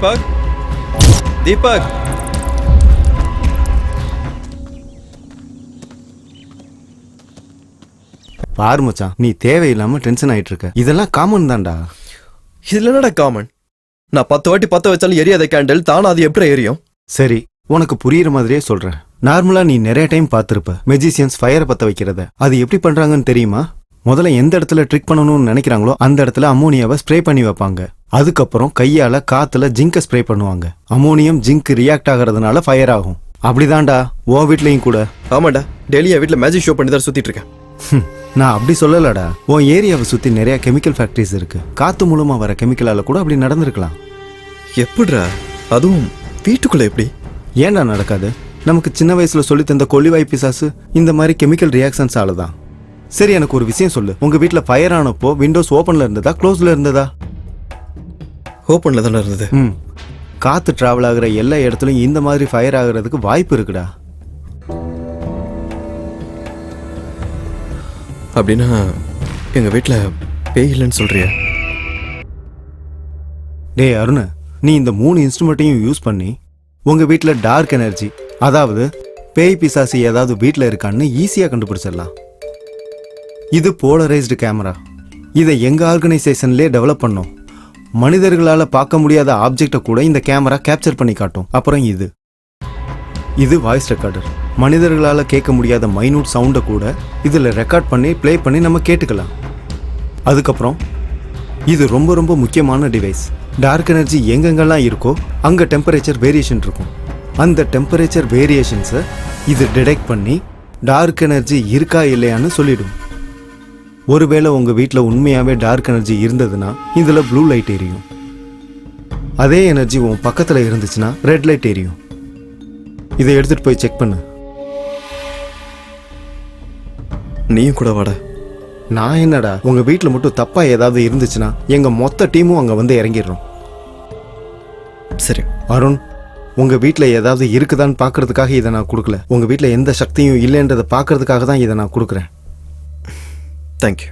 தீபக், தீபக், பாரு மச்சான், நீ தேவையில்லாம டென்ஷன் ஆயிட்டு இருக்க. இதெல்லாம் காமன் தான்டா. இதுல என்னடா காமன்? நான் 10 வாட்டி 10 வச்சாலும் எரியாத கேண்டில் தானா அது எப்படி எரியும்? சரி, உனக்கு புரியுற மாதிரியே சொல்றேன். நார்மலா நீ நிறைய டைம் பார்த்திருப்ப மெஜிசியன்ஸ் ஃபயரை பத்த வைக்கிறத. அது எப்படி பண்றாங்கன்னு தெரியுமா? முதல்ல எந்த இடத்துல ட்ரிக் பண்ணணும்னு நினைக்கிறாங்களோ அந்த இடத்துல அமோனியாவை ஸ்ப்ரே பண்ணி வைப்பாங்க. அதுக்கப்புறம் கையால காத்துல ஜிங்க ஸ்ப்ரே பண்ணுவாங்க. அமோனியம் ஜிங்க் ரியாக்ட் ஆகிறதுனால ஃபயர் ஆகும். அப்படிதான்டா உன் வீட்லயும் கூட. ஆமாண்டா, டெய்லி என் வீட்டுல மேஜிக் ஷோ பண்ணி தான் சுத்திட்டு இருக்கேன். நான் அப்படி சொல்லலடா. உன் ஏரியாவை சுத்தி நிறைய கெமிக்கல் ஃபேக்டரிஸ் இருக்கு. காத்து மூலமா வர கெமிக்கலால கூட அப்படி நடந்திருக்கலாம். எப்படிடா? அதுவும் வீட்டுக்குள்ள எப்படி? ஏன்டா நடக்காது? நமக்கு சின்ன வயசுல சொல்லி தந்த கொல்லிவாய் பிசாசு இந்த மாதிரி கெமிக்கல் ரியாக்ஷன்ஸால தான். சரி, எனக்கு ஒரு விஷயம் சொல்லு. உங்க வீட்டுல ஃபயர் ஆனப்போ விண்டோஸ் ஓபன்ல இருந்ததா க்ளோஸ்ல இருந்ததா? ஓபன்ல தானே இருந்தது. காத்து டிராவல் ஆகுற எல்லா இடத்துலயும் இந்த மாதிரி ஃபயர் ஆகுறதுக்கு வாய்ப்பு இருக்குடா. அப்படின்னா எங்க வீட்டுல பேய் இல்லைன்னு சொல்றியா? டேய் அருண், நீ இந்த 3 இன்ஸ்ட்ருமெண்ட்டையும் யூஸ் பண்ணி உங்க வீட்டுல டார்க் எனர்ஜி, அதாவது பேய் பிசாசு ஏதாவது வீட்டுல இருக்கான்னு ஈஸியா கண்டுபிடிச்சிடலாம். இது போலரைஸ்டு கேமரா. இதை எங்க ஆர்கனைசேஷன்லேயே டெவலப் பண்ணோம். மனிதர்களால பார்க்க முடியாத ஆப்ஜெக்டை கூட இந்த கேமரா கேப்சர் பண்ணி காட்டும். அப்புறம் இது வாய்ஸ் ரெக்கார்டர். மனிதர்களால கேட்க முடியாத மைனூட் சவுண்டை கூட இதுல ரெக்கார்ட் பண்ணி ப்ளே பண்ணி நம்ம கேட்டுக்கலாம். அதுக்கப்புறம் இது ரொம்ப ரொம்ப முக்கியமான டிவைஸ். டார்க் எனர்ஜி எங்கெங்கெல்லாம் இருக்கோ அங்க டெம்பரேச்சர் வேரியேஷன் இருக்கும். அந்த டெம்பரேச்சர் வேரியேஷன்ஸை இது டிடெக்ட் பண்ணி டார்க் எனர்ஜி இருக்கா இல்லையான்னு சொல்லிடும். ஒருவேளை உங்க வீட்டில் உண்மையாவே டார்க் எனர்ஜி இருந்ததுன்னா இதுல ப்ளூ லைட் எரியும். அதே எனர்ஜி உன் பக்கத்துல இருந்துச்சுன்னா ரெட் லைட் எரியும். இதை எடுத்துட்டு போய் செக் பண்ணு. நீயும் கூட வாடா. நான் என்னடா, உங்க வீட்டில் மட்டும் தப்பா ஏதாவது இருந்துச்சுன்னா எங்க மொத்த டீமும் அங்க வந்து இறங்கிடுறோம். சரி அருண், உங்கள் வீட்டில் ஏதாவது இருக்குதான்னு பார்க்கறதுக்காக இதை நான் கொடுக்கல. உங்கள் வீட்டில் எந்த சக்தியும் இல்லைன்றதை பார்க்கறதுக்காக தான் இதை நான் கொடுக்குறேன். தேங்க்யூ.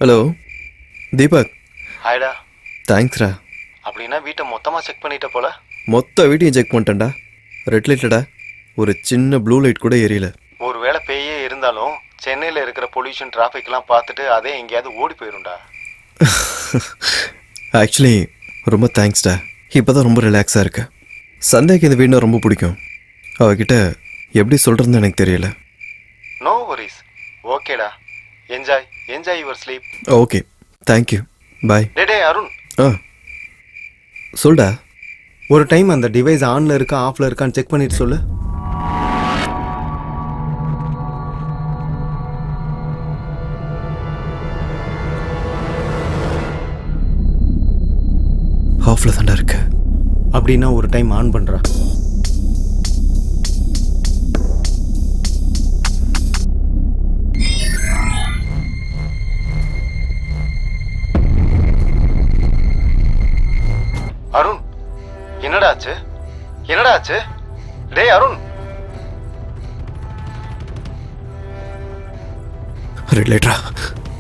ஹலோ தீபக். ஹாய்டா. தேங்க்ஸ்டா. அப்படின்னா வீட்டை மொத்தமாக செக் பண்ணிட்ட போல. மொத்த வீட்டையும் செக் பண்ணிட்டேன்டா. ரெட் லைட்டடா, ஒரு சின்ன ப்ளூ லைட் கூட எரியல. ஒரு வேளை பேயே இருந்தாலும் சென்னையில் இருக்கிற பொல்யூஷன் டிராஃபிக்லாம் பார்த்துட்டு அதே எங்கேயாவது ஓடி போயிரும்டா. ஆக்சுவலி ரொம்ப தேங்க்ஸ்டா. இப்போ தான் ரொம்ப ரிலாக்ஸாக இருக்கு. சந்தேக்கு இந்த வீடுனா ரொம்ப பிடிக்கும். அவகிட்ட எப்படி சொல்கிறதுன்னு எனக்கு தெரியல. No worries. ஓகேடா. Enjoy your sleep. Okay, thank you. Bye. டே அருண். சொல்டா. ஒரு டைம் அந்த டிவைஸ் ஆனில் இருக்கா ஆஃபில் இருக்கான்னு செக் பண்ணிட்டு சொல்லு. ஆஃபில் தான்டா இருக்கு. அப்படின்னா ஒரு டைம் ஆன் பண்ணுறா. அருண், என்னடா ஆச்சு? டேய் அருண். ரெட் லைட்டரா.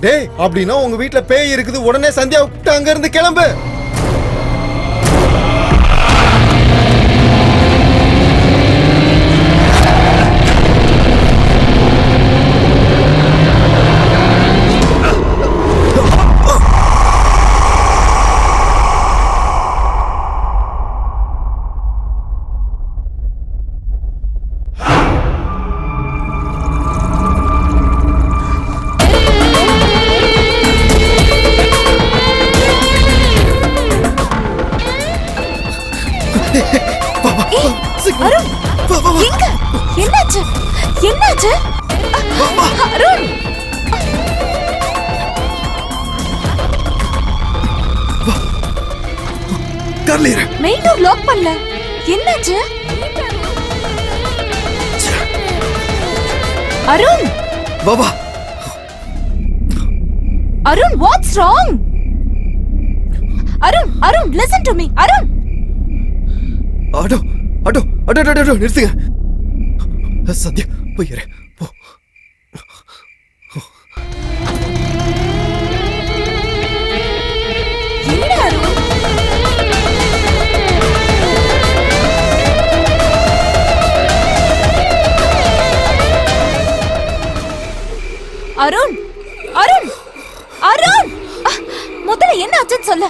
டேய், அப்படின்னா உங்க வீட்ல பேய் இருக்குது. உடனே சந்தியா விட்டு அங்க இருந்து கிளம்பு. அருண், எங்க? என்னாச்சு? அருண், மெயின் டோர் லாக் பண்ணல. என்னாச்சு? Arun, Baba. Arun, what's wrong? Arun, listen to me. Arun, auto நிறுத்துங்க. சத்யா போயிரு. போ. என்ன அருண்? அருண், முதல்ல என்ன ஆச்சுன்னு சொல்ல.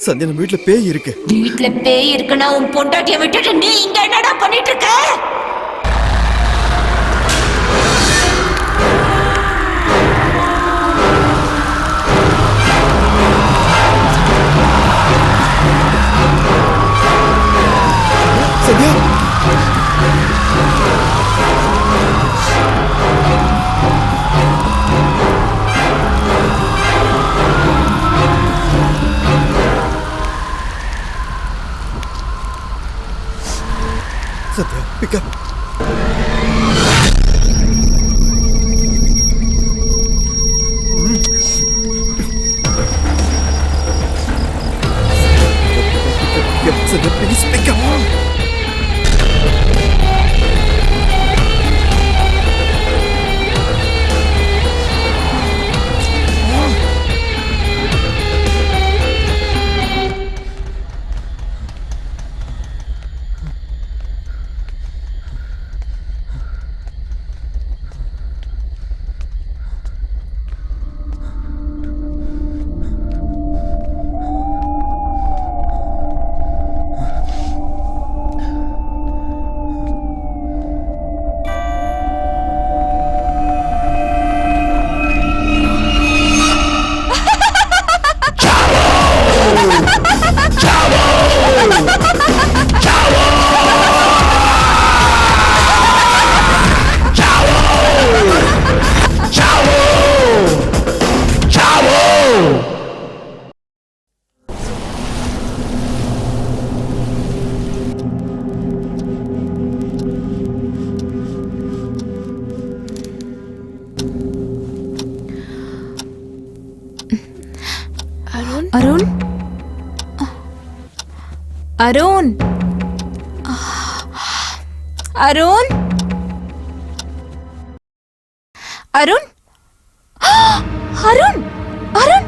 சந்தியா, நம்ம வீட்டுல பேய் இருக்கு. வீட்டுல பேய் இருக்குன்னா உன் பொண்டாட்டிய விட்டுட்டு நீ இங்க என்னடா பண்ணிட்டு இருக்க? Sandhya. Satya, pick up. Satya, please pick up. Arun, Arun, Arun Arun Arun Arun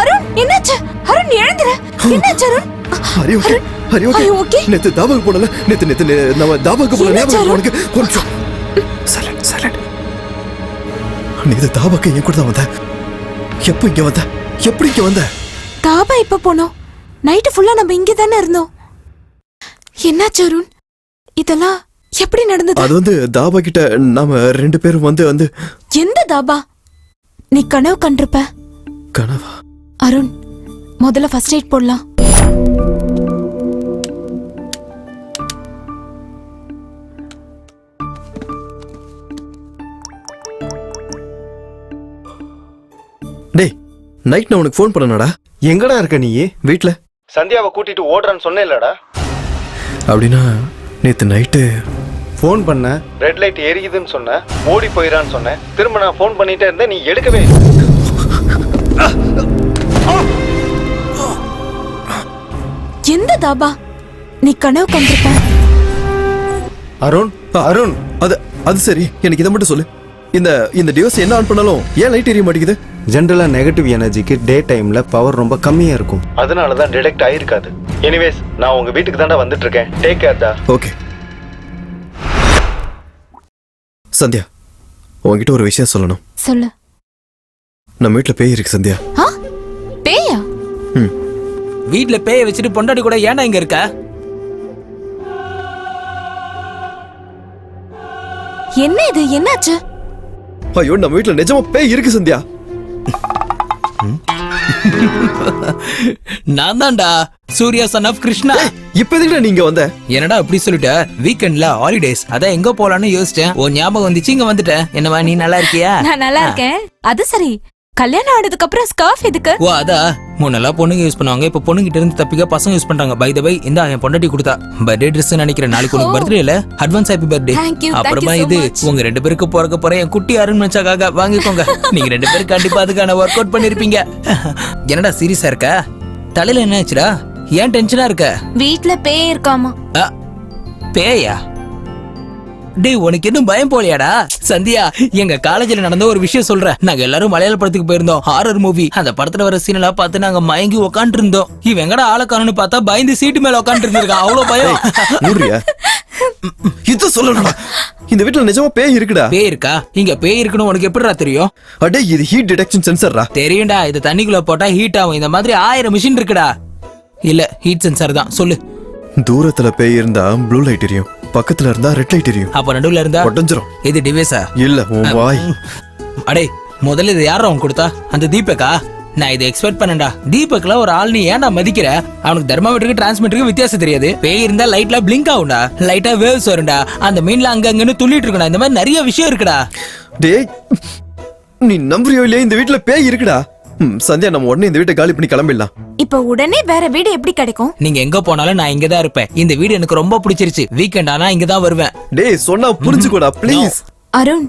Arun என்னாச்சு? அருண் எழுந்துரு. என்னாச்சு Arun? Hari okay Hari okay okay. நேத்து தாபாக்கு போனல நேத்து நம்ம தாபாக்கு போன ஞாபகம் உனக்கு கொஞ்சம் சைலண்ட் நேத்து தாபாக்கு என் கூட தான் வந்த. எப்போ இங்க வந்த? எப்படி இங்க வந்த? தாபா இப்ப போனோம். நைட்டு ஃபுல்லா நம்ம இங்க தானே இருந்தோம். என்னாச்சு அருண்? இதெல்லாம் எப்படி நடந்தது? அது வந்து தாபா கிட்ட நாம 2 பேரும் வந்து எந்த தாபா? நீ கனவு கண்டிருப்ப. கனவா? அருண் முதல்ல ஃபர்ஸ்ட் எய்ட் போடலாம். டேய் நைட் நான் உனக்கு ஃபோன் பண்ணனடா. எங்கடா இருக்க நீ? வீட்ல. சந்தியாவை கூட்டிட்டு ஓடுறான்னு சொன்னேன்லடா. அப்படின்னா நேத்து நைட்டு ஃபோன் பண்ண, ரெட் லைட் எரியுதுன்னு சொன்ன, ஓடி போயிடான்னு சொன்னேன். திரும்ப நான் ஃபோன் பண்ணிட்டே இருந்தேன், நீ எடுக்கவே. எந்த தாபா? நீ கனவு கண்டிருப்ப. அருண் அருண் அது சரி, எனக்கு இதை மட்டும் சொல்லு. இந்த டிவைஸ் என்ன ஆன் பண்ணாலும் ஏன் லைட் எரிய மாட்டேங்குது? ஜென்ரலா நெகட்டிவ் எனர்ஜிக்கு டே டைம்ல பவர் ரொம்ப கம்மியா இருக்கும். அதனால தான் டிடெக்ட் ஆயிருக்காது. எனிவேஸ் நான் உங்க வீட்டுக்கு தான்டா வந்துட்டு இருக்கேன். டேக் கேர் டா. ஓகே. சந்தியா, உன்கிட்ட ஒரு விஷயம் சொல்லணும். சொல்லு. நம்ம வீட்ல பேய் இருக்கு சந்தியா. பேயா? வீட்ல பேய வச்சுட்டு பொண்டாடி கூட ஏன்டா இங்க இருக்க? என்ன இது? என்னாச்சு? ஐயோ, நம்ம வீட்ல நிஜமா பேய் இருக்கு சந்தியா. நான் தான்டா சூர்யா சன் ஆஃப் கிருஷ்ணா. இப்ப எதுக்குடா நீங்க வந்த? என்னடா அப்படி சொல்லிட்ட? வீக்கெண்ட்ல ஹாலிடேஸ், அதான் எங்க போலான்னு யோசிச்சேன். ஓ ஞாபகம் வந்துச்சு, இங்க வந்துட்டேன். என்னவா, நீ நல்லா இருக்கியா? நான் நல்லா இருக்கேன். அது சரி, கல்யாணம் ஆனதுக்கு அப்புறம் ஸ்கார்ஃப் எதுக்கு? ஓ அதா, முன்னெல்லாம் பொண்ணுங்க யூஸ் பண்ணுவாங்க, இப்ப பொண்ணுகிட்ட இருந்து தப்பிக்க பசங்க யூஸ் பண்றாங்க. பை த பை, இந்த என் பொண்டாட்டி கொடுத்தா பர்த்டே ட்ரெஸ் நினைக்கிறேன். நாளைக்கு உனக்கு பர்த்டே இல்ல, அட்வான்ஸ் ஹாப்பி பர்த்டே. அப்புறமா இது உங்க 2 பேருக்கு பிறக்க போற என் குட்டி அருண் மச்சாக்காக வாங்கிக்கோங்க. நீங்க 2 பேரும் கண்டிப்பா அதுக்கான ஒர்க் அவுட் பண்ணிருப்பீங்க. என்னடா சீரியஸா இருக்க? தலையில என்ன ஆச்சுடா? ஏன் டென்ஷனா இருக்க? வீட்ல பேய் இருக்காமா. பேயா? டேய், உனக்கு இன்னும் பயம் போலியாடா? சந்தியா, எங்க காலேஜ்ல நடந்த ஒரு விஷயம் சொல்றேன். நாங்க எல்லாரும் மலையாள படத்துக்கு போயிருந்தோம், ஹாரர் மூவி. அந்த படத்துல வர சீன் எல்லாம் பார்த்து நாங்க மயங்கி உட்காந்து இருந்தோம். இவன் எங்கடா ஆளக்கானு பார்த்தா பயந்து சீட்டு மேல உட்காந்து இருந்திருக்கான். அவ்வளவு பயம். இது சொல்லணும்டா. இந்த வீட்ல நிஜமா பேய் இருக்குடா. பேய் இருக்கா? இங்க பேய் இருக்குன்னு உனக்கு எப்படிடா தெரியும்? அடே, இது ஹீட் டிடெக்ஷன் சென்சர்டா. தெரியும்டா, இது தண்ணிக்குள்ள போட்டா ஹீட் ஆகும். இந்த மாதிரி 1000 மிஷின் இருக்குடா. இல்ல, ஹீட் சென்சார் தான். சொல்லு. தூரத்துல பேய் இருந்தா ப்ளூ லைட் எரியும், பக்கத்துல இருந்தா ரெட் லைட் எரியும். அப்ப நடுவுல இருந்தா உடைஞ்சிரும். இது டிவைஸா? இல்ல, உன் வாய். அடே, முதல்ல இது யாரா அவன் கொடுத்தா? அந்த தீபக்கா? நான் இதை எக்ஸ்பெக்ட் பண்ணேன்டா. தீபக்ல ஒரு ஆள் நீ ஏன்டா மதிக்கிற? அவனுக்கு தெர்மாமீட்டருக்கு டிரான்ஸ்மிட்டருக்கு வித்தியாசம் தெரியாது. பேய் இருந்தா லைட்ல பிளிங்க் ஆகும்டா, லைட்டா வேவ்ஸ் வரும்டா, அந்த மீன்ல அங்க அங்கன்னு துள்ளிட்டு இருக்குடா. இந்த மாதிரி நிறைய விஷயம் இருக்குடா. டேய், நீ நம்புறியோ இல்லையா, இந்த வீட்ல பேய் இருக்குடா. சந்தியா, நம்ம உடனே இந்த வீட்டை காலி பண்ணி கிளம்பிடலாம். இப்ப உடனே வேற வீடு எப்படி கிடைக்கும்? நீங்க எங்க போனாலும் நான் இங்க தான் இருப்பேன். இந்த வீடு எனக்கு ரொம்ப பிடிச்சிருச்சு. வீக்கெண்ட் ஆனா இங்க தான் வருவேன். டேய், சொன்னா புரிஞ்சுக்கோடா ப்ளீஸ். அருண்,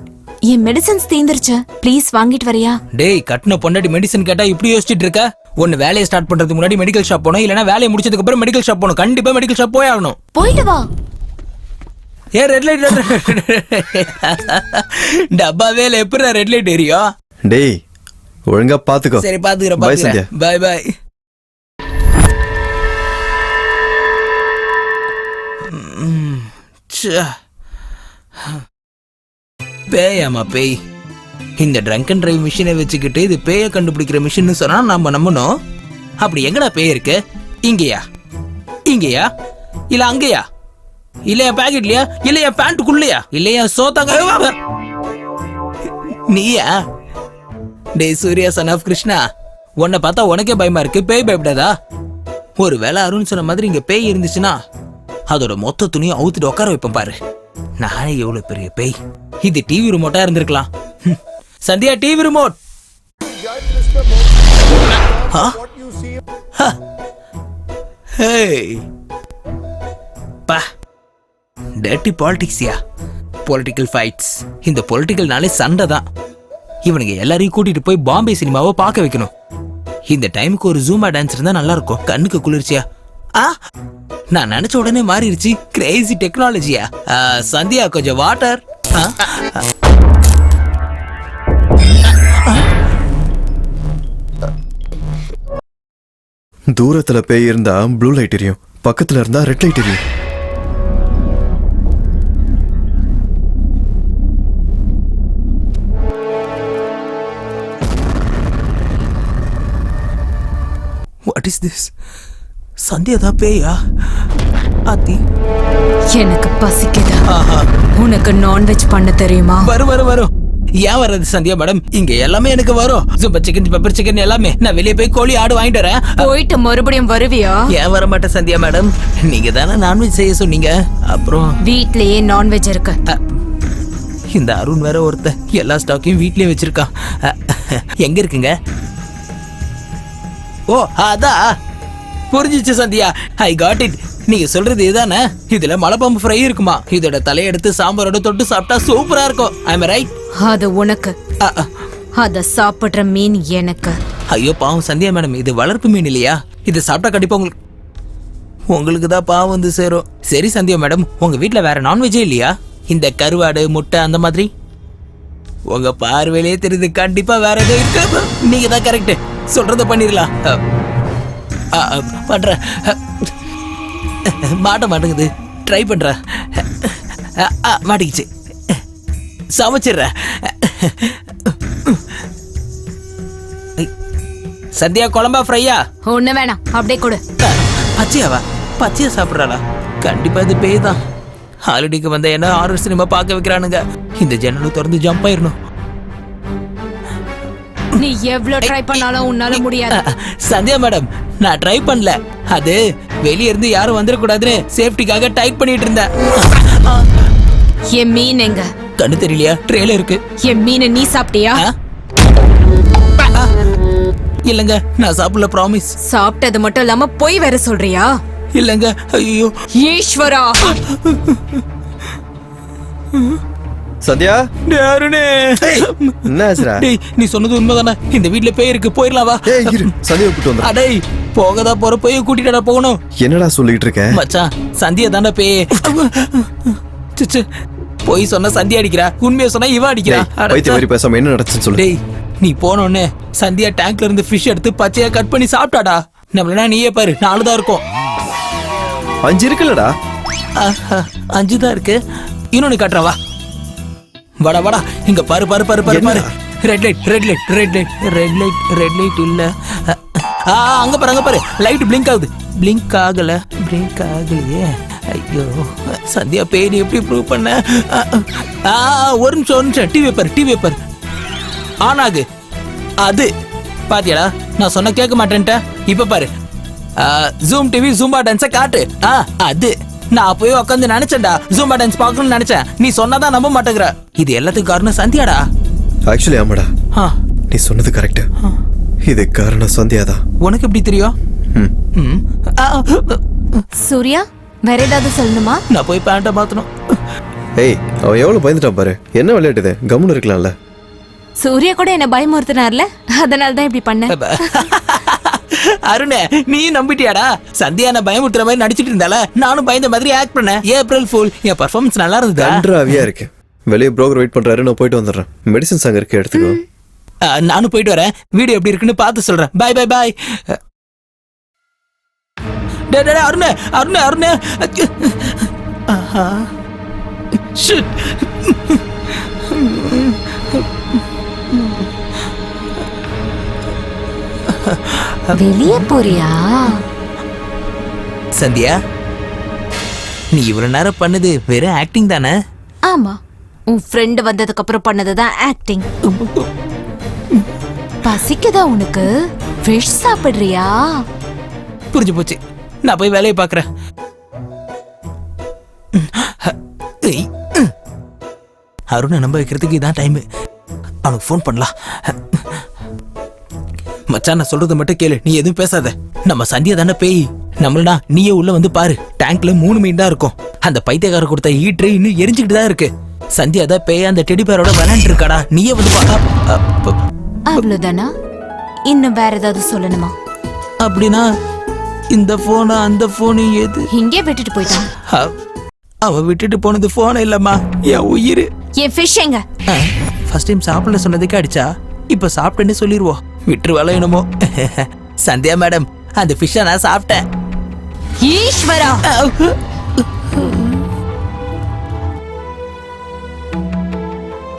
என் மெடிசன்ஸ் தீந்துருச்சு, ப்ளீஸ் வாங்கிட்டு வரியா? டேய், கட்டின பொண்டாட்டி மெடிசன் கேட்டா இப்படி யோசிச்சுட்டு இருக்க? ஒன்னு வேலையை ஸ்டார்ட் பண்றதுக்கு முன்னாடி மெடிக்கல் ஷாப் போகணும், இல்லனா வேலையை முடிச்சதுக்கு அப்புறம் மெடிக்கல் ஷாப் போகணும். கண்டிப்பா மெடிக்கல் ஷாப் போய் ஆகணும். போயிட்டு வா. ஏ ரெட் லைட், டப்பாவே எப்படி ரெட் லைட் எரியும்? டேய், ஒழுங்கா பாத்துக்கோ. சரி, பாத்துக்கிறேன். பை சந்தியா. Bye bye. பேயாமா பேய்? இந்த ட்ரங்க் அண்ட் டிரைவ் மிஷினை வச்சுக்கிட்டு இது பேய கண்டுபிடிக்கிற மிஷின் சொன்னா நம்ம நம்பணும். அப்படி எங்கடா பேய் இருக்கு? இங்கயா? இங்கயா? இல்ல அங்கயா? இல்ல என் பாக்கெட்லயா? இல்ல என் பேண்ட்டுக்குள்ளயா? இல்ல என் சோத்தாங்க? நீயா? டேய் சூர்யா சன் ஆஃப் கிருஷ்ணா, உன்னை பார்த்தா உனக்கே பயமா இருக்கு, பேய் பயப்படாதா? ஒரு வேளை அருண் சொன்ன மாதிரி இங்க பேய் இருந்துச்சுன்னா அதோட மொத்த துணியை அவுத்துட்டு உட்கார வைப்பேன் பாரு. நானே எவ்வளவு பெரிய பேய். இது டிவி ரிமோட்டா இருந்திருக்கலாம். Sandhya, TV remote. டர்ட்டி பாலிடிக்ஸ்யா, பொலிட்டிக்கல் ஃபைட்ஸ். இந்த பொலிட்டிக்கல்னாலே சண்டை தான். இவனுங்க எல்லாரையும் கூட்டிட்டு போய் பாம்பே சினிமாவை பார்க்க வைக்கணும். இந்த டைமுக்கு ஒரு ஜூமா டான்ஸ் இருந்தா நல்லா இருக்கும், கண்ணுக்கு குளிர்ச்சியா. நான் நினைச்ச உடனே மாறிடுச்சு. கிரேசி டெக்னாலஜியா. சந்தியா கொஞ்சம் வாட்டர். தூரத்துல பேய் இருந்தா ப்ளூ லைட் எரியும், பக்கத்துல இருந்தா ரெட் லைட் எரியும். What is this? சந்தியா தான் பேயா? ஆத்தி எனக்கு பசிக்குதா? உனக்கு நான்வெஜ் பண்ண தெரியுமா? வரும். ஏன் வர்றது சந்தியா மேடம்? இங்க எல்லாமே எனக்கு வரும். சூப்பர் சிக்கன், பெப்பர் சிக்கன் எல்லாமே. நான் வெளியே போய் கோழி ஆடு வாங்கிட்டு வரேன். போயிட்டு மறுபடியும் வருவியா? ஏன் வர மாட்டேன் சந்தியா மேடம்? நீங்க தானே நான்வெஜ் செய்ய சொன்னீங்க. அப்புறம் வீட்லயே நான்வெஜ் இருக்கு. இந்த அருண் வேற ஒருத்த எல்லா ஸ்டாக்கையும் வீட்லயே வச்சிருக்கான். எங்க இருக்குங்க? ஓ அதான் புரிஞ்சிச்சு சந்தியா. I got it. நீங்க சொல்றது இதுதானே? இதுல மலைப்பாம்பு ஃப்ரை இருக்குமா? இதோட தலையெடுத்து சாம்பாரோட தொட்டு சாப்பிட்டா சூப்பரா இருக்கும். ஐ அம் ரைட்? அது உனக்கு, அத சாப்பிடுற மீன் எனக்கு. ஐயோ பாவம் சந்தியா மேடம், இது வளர்ப்பு மீன் இல்லையா? இது சாப்பிட்டா கண்டிப்பா உங்களுக்கு தான் பாவம் வந்து சேரும். சரி சந்தியா மேடம், உங்க வீட்ல வேற நான்வெஜ்ஜே இல்லையா? இந்த கருவாடு, முட்டை அந்த மாதிரி? உங்க பார்வையிலே தெரியுது கண்டிப்பா வேற ஏதோ இருக்கு. நீங்க தான் கரெக்ட். சொல்றத பண்ணிடலாம். பண்ற மாட்டேங்குது. ட்ரை பண்ற. மாட்டிக்கிச்சு. சமைச்சிடுற. சந்தியா குழம்பா ஃப்ரையா? ஒண்ணு வேணாம், அப்படியே கொடு. பச்சையாவா? பச்சையா சாப்பிட்றாளா? கண்டிப்பா இது பேய் தான். ஹாலிடேக்கு வந்த என்ன ஹாரர் சினிமா பார்க்க வைக்கிறானுங்க. இந்த ஜன்னலை திறந்து ஜம்ப் ஆயிரணும். நீ எவ்வளவு ட்ரை பண்ணாலும் உன்னால முடியாது. சந்தியா மேடம், நான் ட்ரை பண்ணல. அது வெளிய இருந்து யாரும் வந்துடக்கூடாதுன்னு சேஃப்டிக்காக டைட் பண்ணிட்டு இருந்தேன். என் மீன் எங்க? கண்ணு தெரியலையா? ட்ரேல இருக்கு. என் மீனை நீ சாப்பிட்டியா? இல்லங்க, நான் சாப்பிடல, ப்ராமிஸ். சாப்பிட்டது மட்டும் இல்லாம போய் வேற சொல்றியா? இல்லங்க. ஐயோ ஈஸ்வரா. சந்தியா, அருணே, என்னாச்சுடா? நீ சொன்னது உண்மைதானே? இந்த வீட்ல பேய் இருக்கு, போயிடலாம் வா. சந்தியா கூட்டு வந்தா. அடேய், போகதா போற போய் கூட்டிட்டா போகணும். என்னடா சொல்லிட்டு இருக்க மச்சான்? சந்தியா தானே பேய். சிச்சு, போய் சொன்னா சந்தியா அடிக்கிறா, உண்மையை சொன்னா இவன் அடிக்கிறா. பேசாம என்ன நடந்துச்சு சொல்லு. டேய், நீ போனோடனே சந்தியா டேங்க்ல இருந்து ஃபிஷ் எடுத்து பச்சையா கட் பண்ணி சாப்பிட்டாடா. நம்மளா நீயே பாரு, 4 தான் இருக்கும். 5 இருக்குல்லடா? 5 தான் இருக்கு. இன்னொன்னு காட்டுறவா. வாடா வாடா, இங்க பாரு பாரு பாரு பாரு பாரு. Red light red light red light red light red light இல்ல. அங்க பாரு அங்க பாரு, லைட் பிளிங்க் ஆகுது. பிளிங்க் ஆகல, பிளிங்க் ஆகலையே. ஐயோ சந்தியா பேய் எப்படி ப்ரூவ் பண்ண? ஒரு நிமிஷம் டிவி பேப்பர் ஆன் ஆகு. அது பாத்தியாடா, நான் சொன்ன கேட்க மாட்டேன்ட்ட. இப்ப பாரு, ஜூம் டிவி ஜூம்பா டான்ஸ காட்டு. அது நான் போய் உட்காந்து நினைச்சேன்டா, ஜூம்பா டான்ஸ் பார்க்கணும்னு நினைச்சேன். நீ சொன்னதான் நம்ப மாட்டேங்கிற. இது எல்லாத்துக்கும் காரணம் சந்தியாடா. ஆக்சுவலி ஆமாடா, நீ சொன்னது கரெக்ட். இது காரணம் சந்தியா தான். உனக்கு எப்படி தெரியும்? சூர்யா, வேற ஏதாவது சொல்லணுமா? நான் போய் பேண்ட மாத்தணும். ஏய், அவ எவ்வளவு பயந்துட்டான் பாரு. என்ன விளையாட்டு இது? கம்முன்னு இருக்கலாம்ல. சூர்யா கூட என்ன பயமுறுத்தினார்ல, அதனால தான் இப்படி பண்ண. அருணே, நீ நம்பிட்டியாடா? சந்தியா நான் பயமுறுத்துற மாதிரி நடிச்சிட்டு இருந்தால, நானும் பயந்த மாதிரி ஆக்ட் பண்ணேன். April fool. என் பர்ஃபார்மன்ஸ் நல்லா இருந்தது. கன்றாவியா இருக்கு. வெளியே புரோக்கர் வெயிட் பண்றாரு, நான் போயிட்டு வந்துடுறேன். மெடிசன்ஸ் அங்க இருக்கு, எடுத்துக்கோ. நானும் போயிட்டு வரேன். வீடியோ எப்படி இருக்குன்னு பார்த்து சொல்றேன். Bye bye bye. அருணே அருணே அருணே. ஷிட். வெளியே போறியா? சந்தியா, நீ இவ்வளவு நேரம் பண்ணது வெறும் ஆக்டிங் தானே? ஆமா, உன் ஃப்ரெண்ட் வந்ததுக்கு அப்புறம் பண்ணதுதான் ஆக்டிங். பசிக்குதா உனக்கு? ஃபிஷ் சாப்பிடுறியா? புரிஞ்சு போச்சு, நான் போய் வேலையை பாக்குறேன். அருணை நம்ப வைக்கிறதுக்கு இதான் டைம். அவனுக்கு ஃபோன் பண்ணலாம். மச்சான், நான் சொல்றத மட்டும் கேளு, நீ எதுவும் பேசாத. நம்ம சந்தியா தானே பேய். நம்மளா நீயே உள்ள வந்து பாரு. டேங்க்ல 3 மீன் தான் இருக்கும். அந்த பைத்தியக்கார கொடுத்த ஹீட்ரு இன்னும் எரிஞ்சுக்கிட்டு தான் இருக்கு. சந்தியா தான் பேய் அந்த டெடி பேரோட விளையாண்டு இருக்காடா. நீயே வந்து அவ்வளவுதானா? இன்னும் வேற ஏதாவது சொல்லணுமா? அப்படின்னா இந்த போனு அந்த போனு எது? இங்கே விட்டுட்டு போயிட்டான். அவ விட்டுட்டு போனது போன இல்லம்மா, என் உயிர். என் ஃபிஷ் எங்க? ஃபர்ஸ்ட் டைம் சாப்பிடல சொன்னதுக்கு அடிச்சா, இப்ப சாப்பிட்டேன்னு சொல்லிடுவோம். விட்டுரு வேலை என்னமோ. சந்தியா மேடம், அந்த ஃபிஷ்ஷை நான் சாப்பிட்டேன். ஈஸ்வரா,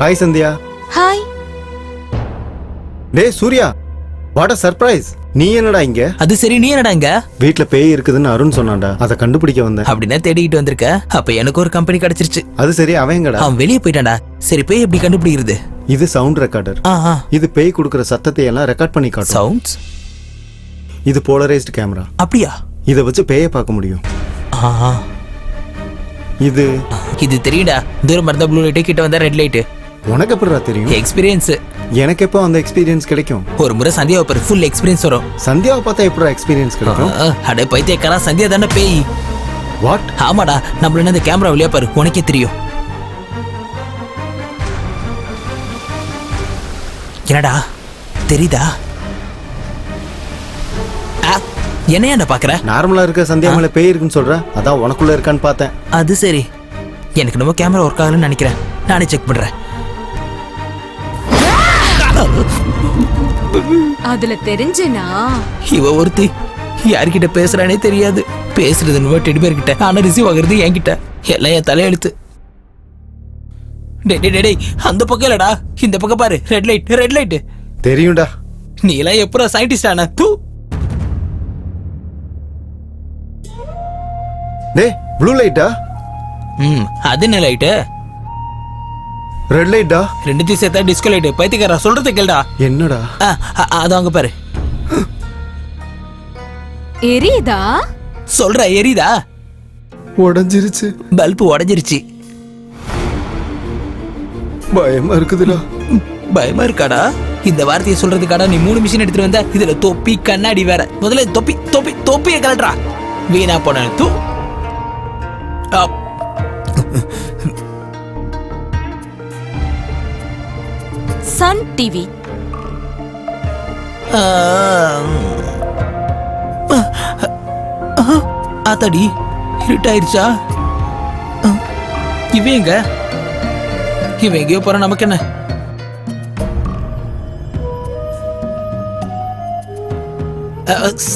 ஹாய் சந்தியா. ஹாய். டேய் சூர்யா, வாட் அ சர்ப்ரைஸ். நீ என்னடா இங்க? அது சரி, நீ என்னடா இங்க? வீட்ல பேய் இருக்குதுன்னு அருண் சொன்னான்டா, அதை கண்டுபிடிக்க வந்தேன். அப்படின்னா தேடிக்கிட்டு வந்திருக்க. அப்ப எனக்கு ஒரு கம்பெனி கிடைச்சிருச்சு. அது சரி, அவன் எங்கடா? அவன் வெளியே போயிட்டான்டா. சரி, பேய் எப்படி கண்டுபிடிக்கிறது? இது சவுண்ட் ரெக்கார்டர். இது பேய் கொடுக்குற சத்தத்தை எல்லாம் ரெக்கார்ட் பண்ணி காட்டும். சவுண்ட்ஸ். இது போலரைஸ்டு கேமரா. அப்படியா? இதை வச்சு பேயை பார்க்க முடியும். இது இது தெரியுடா. தூரம் இருந்தா ப்ளூ லைட், கிட்ட வந்தா ரெட் லைட். உனக்கு எப்படிடா தெரியும்? எக்ஸ்பீரியன்ஸ். எனக்கு எப்போ அந்த எக்ஸ்பீரியன்ஸ் கிடைக்கும்? ஒரு முறை சந்தியாவை பாரு, ஃபுல் எக்ஸ்பீரியன்ஸ் வரும். சந்தியாவை பார்த்தா எப்படா எக்ஸ்பீரியன்ஸ் கிடைக்கும்? அடே பைத்தியக்காரா, சந்தியா தானே பேய். வாட்? ஆமாடா, நம்மள இந்த கேமரா வழியா பாரு, உனக்கே தெரியும். என்னடா தெரியுதா? என்ன பாக்குற? நார்மலா இருக்க சந்தியா மேல பேய் இருக்குன்னு சொல்ற, அதான் உனக்குள்ள இருக்கான்னு பார்த்தேன். அது சரி, எனக்கு நம்ம கேமரா ஒர்க் ஆகலன்னு நினைக்கிறேன். நானே செக் பண்றேன். அதுல தெரிஞ்சுனா இவ ஒருத்தி யார்கிட்ட பேசுறானே தெரியாது. பேசுறது டெடிபேர் கிட்ட, ஆனா ரிசீவ் ஆகுறது என்கிட்ட. எல்லாம் என் தலையெழுத்து. டேய், அந்த பக்கம் இல்லடா, இந்த பக்கம் பாரு. Red light, red light. தெரியும்டா. நீ எல்லாம் எப்பரா சயின்டிஸ்ட் ஆன? டேய், ப்ளூ லைட்டா? அது என்ன லைட்? ரெட் லைட்டா? ரெண்டுத்தையும் சேர்த்தா டிஸ்கோ லைட். பைத்தியக்காரா, சொல்றது கேளுடா. என்னடா? அது அங்க பாரு. எரியுதா? சொல்ற, எரியுதா? உடைஞ்சிருச்சு. பல்பு உடைஞ்சிருச்சு. பயமா இருக்குதுடா. பயமா இருக்காடா? இந்த வார்த்தையை சொல்றதுக்காடா நீ 3 மிஷின் எடுத்துட்டு வந்த? இதுல தொப்பி கண்ணாடி வேற. முதல்ல தொப்பியை கலட்டுறா. வீணா போன தூ. Sun TV. ஆத்தாடி, இருட்டாயிருச்சா? இவன் எங்கேயோ போற, நமக்கு என்ன?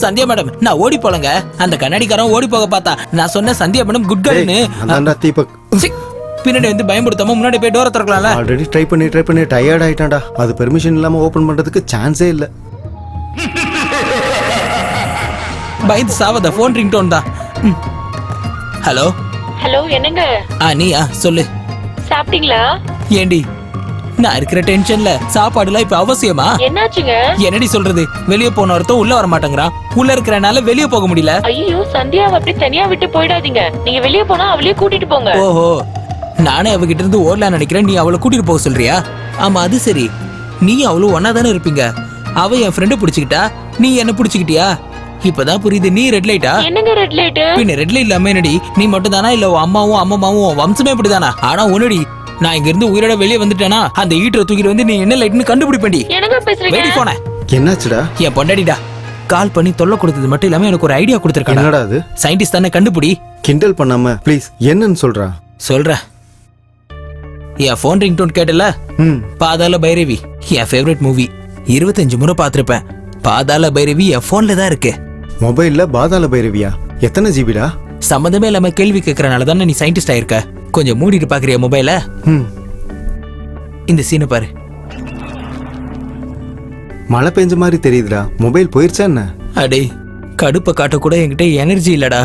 சந்தியா மேடம், நான் ஓடி போலங்க. அந்த கண்ணாடிக்காரன் ஓடி போக பார்த்தா. நான் சொன்ன சந்தியா மேடம் குட் கேர்ள்னு. பின்னாடி வந்து பயமுடுத்தாம முன்னாடி போய் டோரை திறக்கலாம்ல. ஆல்ரெடி ட்ரை பண்ணி டயர்ட் ஆயிட்டான்டா. அது பெர்மிஷன் இல்லாம ஓபன் பண்றதுக்கு சான்ஸே இல்ல. பயந்து சாவத. போன் ரிங் டோன் தான். ஹலோ ஹலோ, என்னங்க? நீயா சொல்லு. சாப்பிட்டீங்களா? ஏண்டி, நான் இருக்கிற டென்ஷன்ல சாப்பாடுலாம் இப்ப அவசியமா? என்னாச்சுங்க? என்னடி சொல்றது? வெளியே போன ஒருத்தன் உள்ள வர மாட்டேங்கிறான். உள்ள இருக்கிறனால வெளியே போக முடியல. ஐயோ, சந்தியாவை அப்படி தனியா விட்டு போயிடாதீங்க. நீங்க வெளியே போனா அவளையே கூட்டிட்டு போங்க. ஓஹோ, நானே அவகிட்ட இருந்து ஓடலான்னு நினைக்கிறேன். நீ அவளை கூட்டிட்டு போக சொல்றியா? ஆமா, அது சரி. நீ அவளும் ஒன்னா தானே இருப்பீங்க. அவ என் ஃப்ரெண்டு பிடிச்சிக்கிட்டா, நீ என்ன பிடிச்சிக்கிட்டியா? இப்பதான் புரியுது. நீ ரெட் லைட்டா? என்னங்க ரெட் லைட்? பின்ன ரெட் லைட் இல்லாம என்னடி? நீ மட்டும் தானா, இல்ல அம்மாவும் அம்மாவும் வம்சமே இப்படிதானா? ஆனா உன்னடி, நான் இங்க இருந்து உயிரோட வெளியே வந்துட்டேனா, அந்த ஈட்டரை தூக்கிட்டு வந்து நீ என்ன லைட்னு கண்டுபிடிப்பேன்டி. என்னங்க பேசுறீங்க? வெடி போனே. என்னாச்சுடா? என் பொண்டாடிடா கால் பண்ணி தொல்லை கொடுத்தது மட்டும் இல்லாம எனக்கு ஒரு ஐடியா கொடுத்துருக்காங்க. என்னடா அது? சயின்டிஸ்ட் தானே, கண்டுபிடி. கிண்டல் பண்ணாம ப்ளீஸ், என்னன்னு சொல்றா? சொல்ற. என் போன் ரிங் டோன் கேட்டல? பாதாள பைரவி என் ஃபேவரட் மூவி. 25 முறை பார்த்திருப்பேன். பாதாள பைரவி என் போன்ல தான் இருக்கு. மொபைல்ல பாதாள பைரவியா? எத்தனை ஜிபிடா? சம்பந்தமே இல்லாம கேள்வி கேட்கறனால தானே நீ சயின்டிஸ்ட் ஆயிருக்க. கொஞ்சம் மூடிட்டு பாக்குறியா மொபைல? இந்த சீனை பாரு. மழை பெஞ்ச மாதிரி தெரியுதுடா. மொபைல் போயிருச்சா என்ன? அடே, கடுப்பை காட்ட கூட என்கிட்ட எனர்ஜி இல்லடா.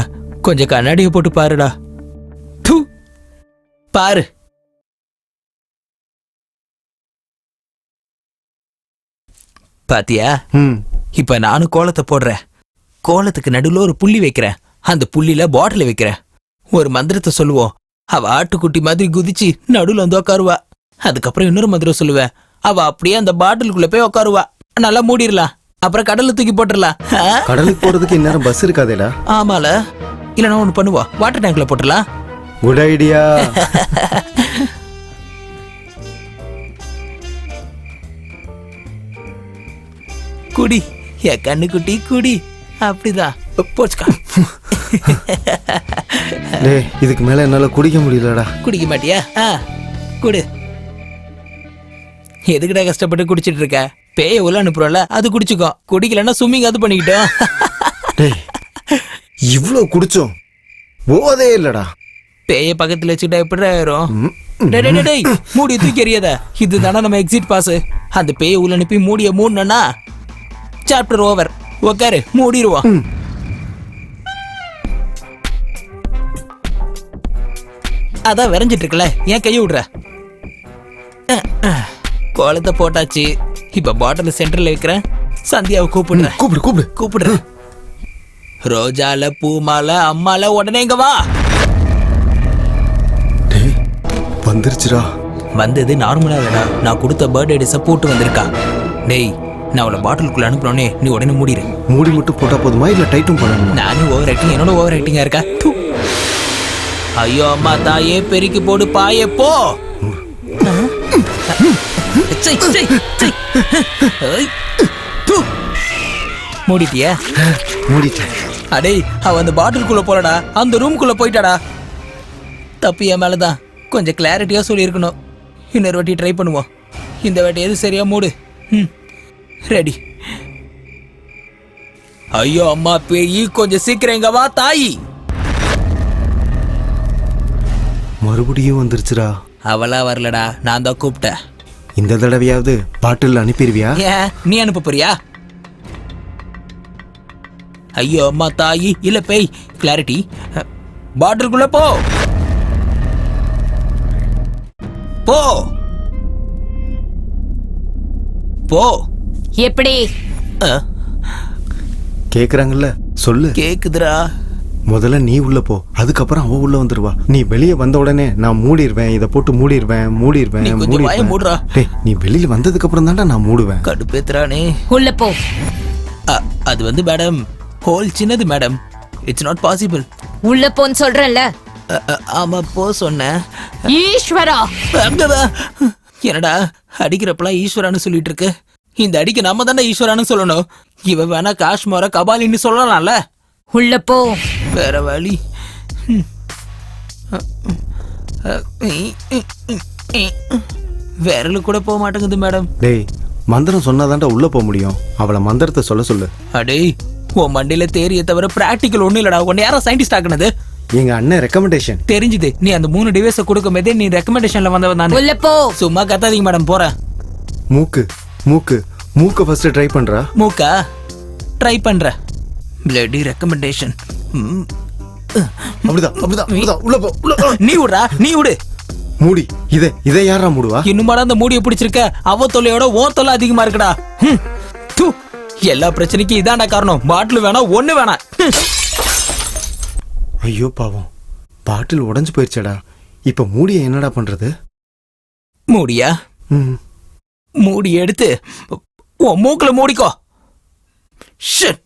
கொஞ்சம் கண்ணாடியை போட்டு பாருடா. பாரு. பாத்தியா? இப்ப நானும் கோலத்தை போடுறேன். கோலத்துக்கு நடுவுல ஒரு புள்ளி வைக்கிறேன். அந்த புள்ளில பாட்டில் வைக்கிறேன். ஒரு மந்திரத்தை சொல்லுவோம். அவ ஆட்டுக்குட்டி மாதிரி குதிச்சு நடுவுல வந்து உட்காருவா. அதுக்கப்புறம் இன்னொரு மந்திரம் சொல்லுவேன். அவ அப்படியே அந்த பாட்டிலுக்குள்ள போய் உட்காருவா. நல்லா மூடிடலாம். அப்புறம் கடல்ல தூக்கி போட்டுடலாம். கடலுக்கு போறதுக்கு இந்நேரம் பஸ் இருக்காதேடா. ஆமால. இல்லனா ஒண்ணு பண்ணுவா, வாட்டர் டேங்க்ல போட்டுடலாம். Good idea. குடி என் கண்ணுக்குட்டி, குடி. அப்படிதான். போச்சுக்கா. டேய் இதுக்கு மேல என்னால குடிக்க முடியலடா. குடிக்க மாட்டியா? குடு. எதுக்குடா கஷ்டப்பட்டு குடிச்சிட்டு இருக்க? பேய உள்ள அனுப்புறோம்ல, அது குடிச்சுக்கோ. குடிக்கலன்னா ஸ்விம்மிங் அது பண்ணிக்கிட்டோம். டேய் இவ்ளோ குடிச்சோம் போதே இல்லடா. பேய பக்கத்துல வச்சுட்டா எப்படி ஆயிரும்? டேய் மூடி தூக்கி எறியாத. இதுதானே நம்ம எக்ஸிட் பாஸ். அந்த பேய உள்ள அனுப்பி மூடிய மூடனா சாப்டர் ஓவர். உக்காரு, மூடிடுவோம். அதான் விரைஞ்சிட்டு இருக்கல, ஏன் கையை விடுற? கோலத்தை போட்டாச்சு. இப்ப பாட்டில் சென்டர்ல வைக்கிறேன். சந்தியாவை கூப்பிடுறேன். கூப்பிடுறேன். ரோஜால பூமால அம்மால உடனே இங்க வா. வந்துருச்சுடா. வந்தது நார்மலா இல்லடா, நான் கொடுத்த பர்த்டே சப்போர்ட் வந்திருக்கா. டேய் நான் அவளை பாட்டிலுக்குள்ள அனுப்புறோன்னே நீ உடனே மூடிடு. மூடி மட்டும் போட்டா போதுமா இல்ல டைட்டும் பண்ணணுமா? நானும் ஓவர் ஆக்டிங், என்னோட ஓவர் ஆக்டிங்கா இருக்கா? ஐயோ அம்மா தாயே, பெருக்கி போடு பாயே போ. மூடிட்டியா? மூடிட்டேன். அடே அவ அந்த பாட்டிலுக்குள்ள போலடா, அந்த ரூம்குள்ள போயிட்டாடா. தப்பு என் மேலதான். கொஞ்சம் கிளாரிட்டியா சொல்லியிருக்கணும். இன்னொரு வாட்டி ட்ரை பண்ணுவோம். இந்த வாட்டி எது சரியா மூடு. ரெடி. ஐயோ அம்மா பேயி, கொஞ்சம் சீக்கிரம் இங்க வா தாயி. மறுபடியும் வந்துருச்சுடா. அவளா வரலடா, நான் தான் கூப்பிட்டேன். இந்த தடவையாவது பாட்டில் அனுப்பிடுவியா? ஏன் நீ அனுப்ப போறியா? ஐயோ அம்மா தாயி, இல்ல பேய். கிளாரிட்டி. பாட்டிலுக்குள்ள போ போ போ. எப்படி கேக்குறாங்கல்ல, சொல்லு. கேக்குதுடா. முதல்ல நீ உள்ள போ, அதுக்கப்புறம் அவ உள்ள வந்துருவா. நீ வெளியே வந்த உடனே நான் மூடிடுவேன், இதை போட்டு மூடிடுவேன். டேய் நீ வெளியில வந்ததுக்கு அப்புறம் தான்டா நான் மூடுவேன். கடுப்பேத்துறானே. உள்ள போ. அது வந்து மேடம், ஹோல் சின்னது மேடம். It's not possible. உள்ள போன்னு சொல்றேன்ல. ஆமா போ சொன்னேன். ஈஸ்வரா. என்னடா அடிக்கிறப்பெல்லாம் ஈஸ்வரான்னு சொல்லிட்டு இருக்கு? இந்த அடிக்கு நம்ம தானே ஈஸ்வரான்னு சொல்லணும். இவ வேணா காஷ்மோர கபாலின்னு சொல்லலாம்ல. உள்ள போ. வேற வழி. விரலு கூட போக மாட்டேங்குது மேடம். டேய் மந்திரம் சொன்னாதான்டா உள்ள போக முடியும். அவளை மந்திரத்தை சொல்ல சொல்லு. அடே உன் மண்டியில தேரிய தவிர பிராக்டிக்கல் ஒண்ணு இல்லடா. உன்னை யாரா சயின்டிஸ்ட் ஆக்குனது? எங்க அண்ணன் ரெக்கமெண்டேஷன். தெரிஞ்சுது. நீ அந்த 3 டிவைஸை கொடுக்கும் போதே நீ ரெக்கமெண்டேஷன்ல வந்தவன் தானே. உள்ள போ. சும்மா கத்தாதீங்க மேடம், போறேன். மூக்கு மூக்கு மூக்க ஃபர்ஸ்ட் ட்ரை பண்றா. மூக்கா ட்ரை பண்ற. Bloody recommendation. அப்படிதான் உள்ள போ. நீ விடுறா, நீ விடு. மூடி. இதை யாரா மூடுவா? இன்னுமாடா அந்த மூடியை பிடிச்சிருக்க? அவ தொல்லையோட ஓ தொல்லை அதிகமா இருக்குடா. எல்லா பிரச்சனைக்கும் இதான்டா காரணம். பாட்டில் வேணாம், ஒண்ணு வேணாம். ஐயோ பாவம், பாட்டில் உடைஞ்சு போயிடுச்சடா. இப்ப மூடிய என்னடா பண்றது? மூடியா? மூடி எடுத்து உன் மூக்குல மூடிக்கோ. ஷிட்.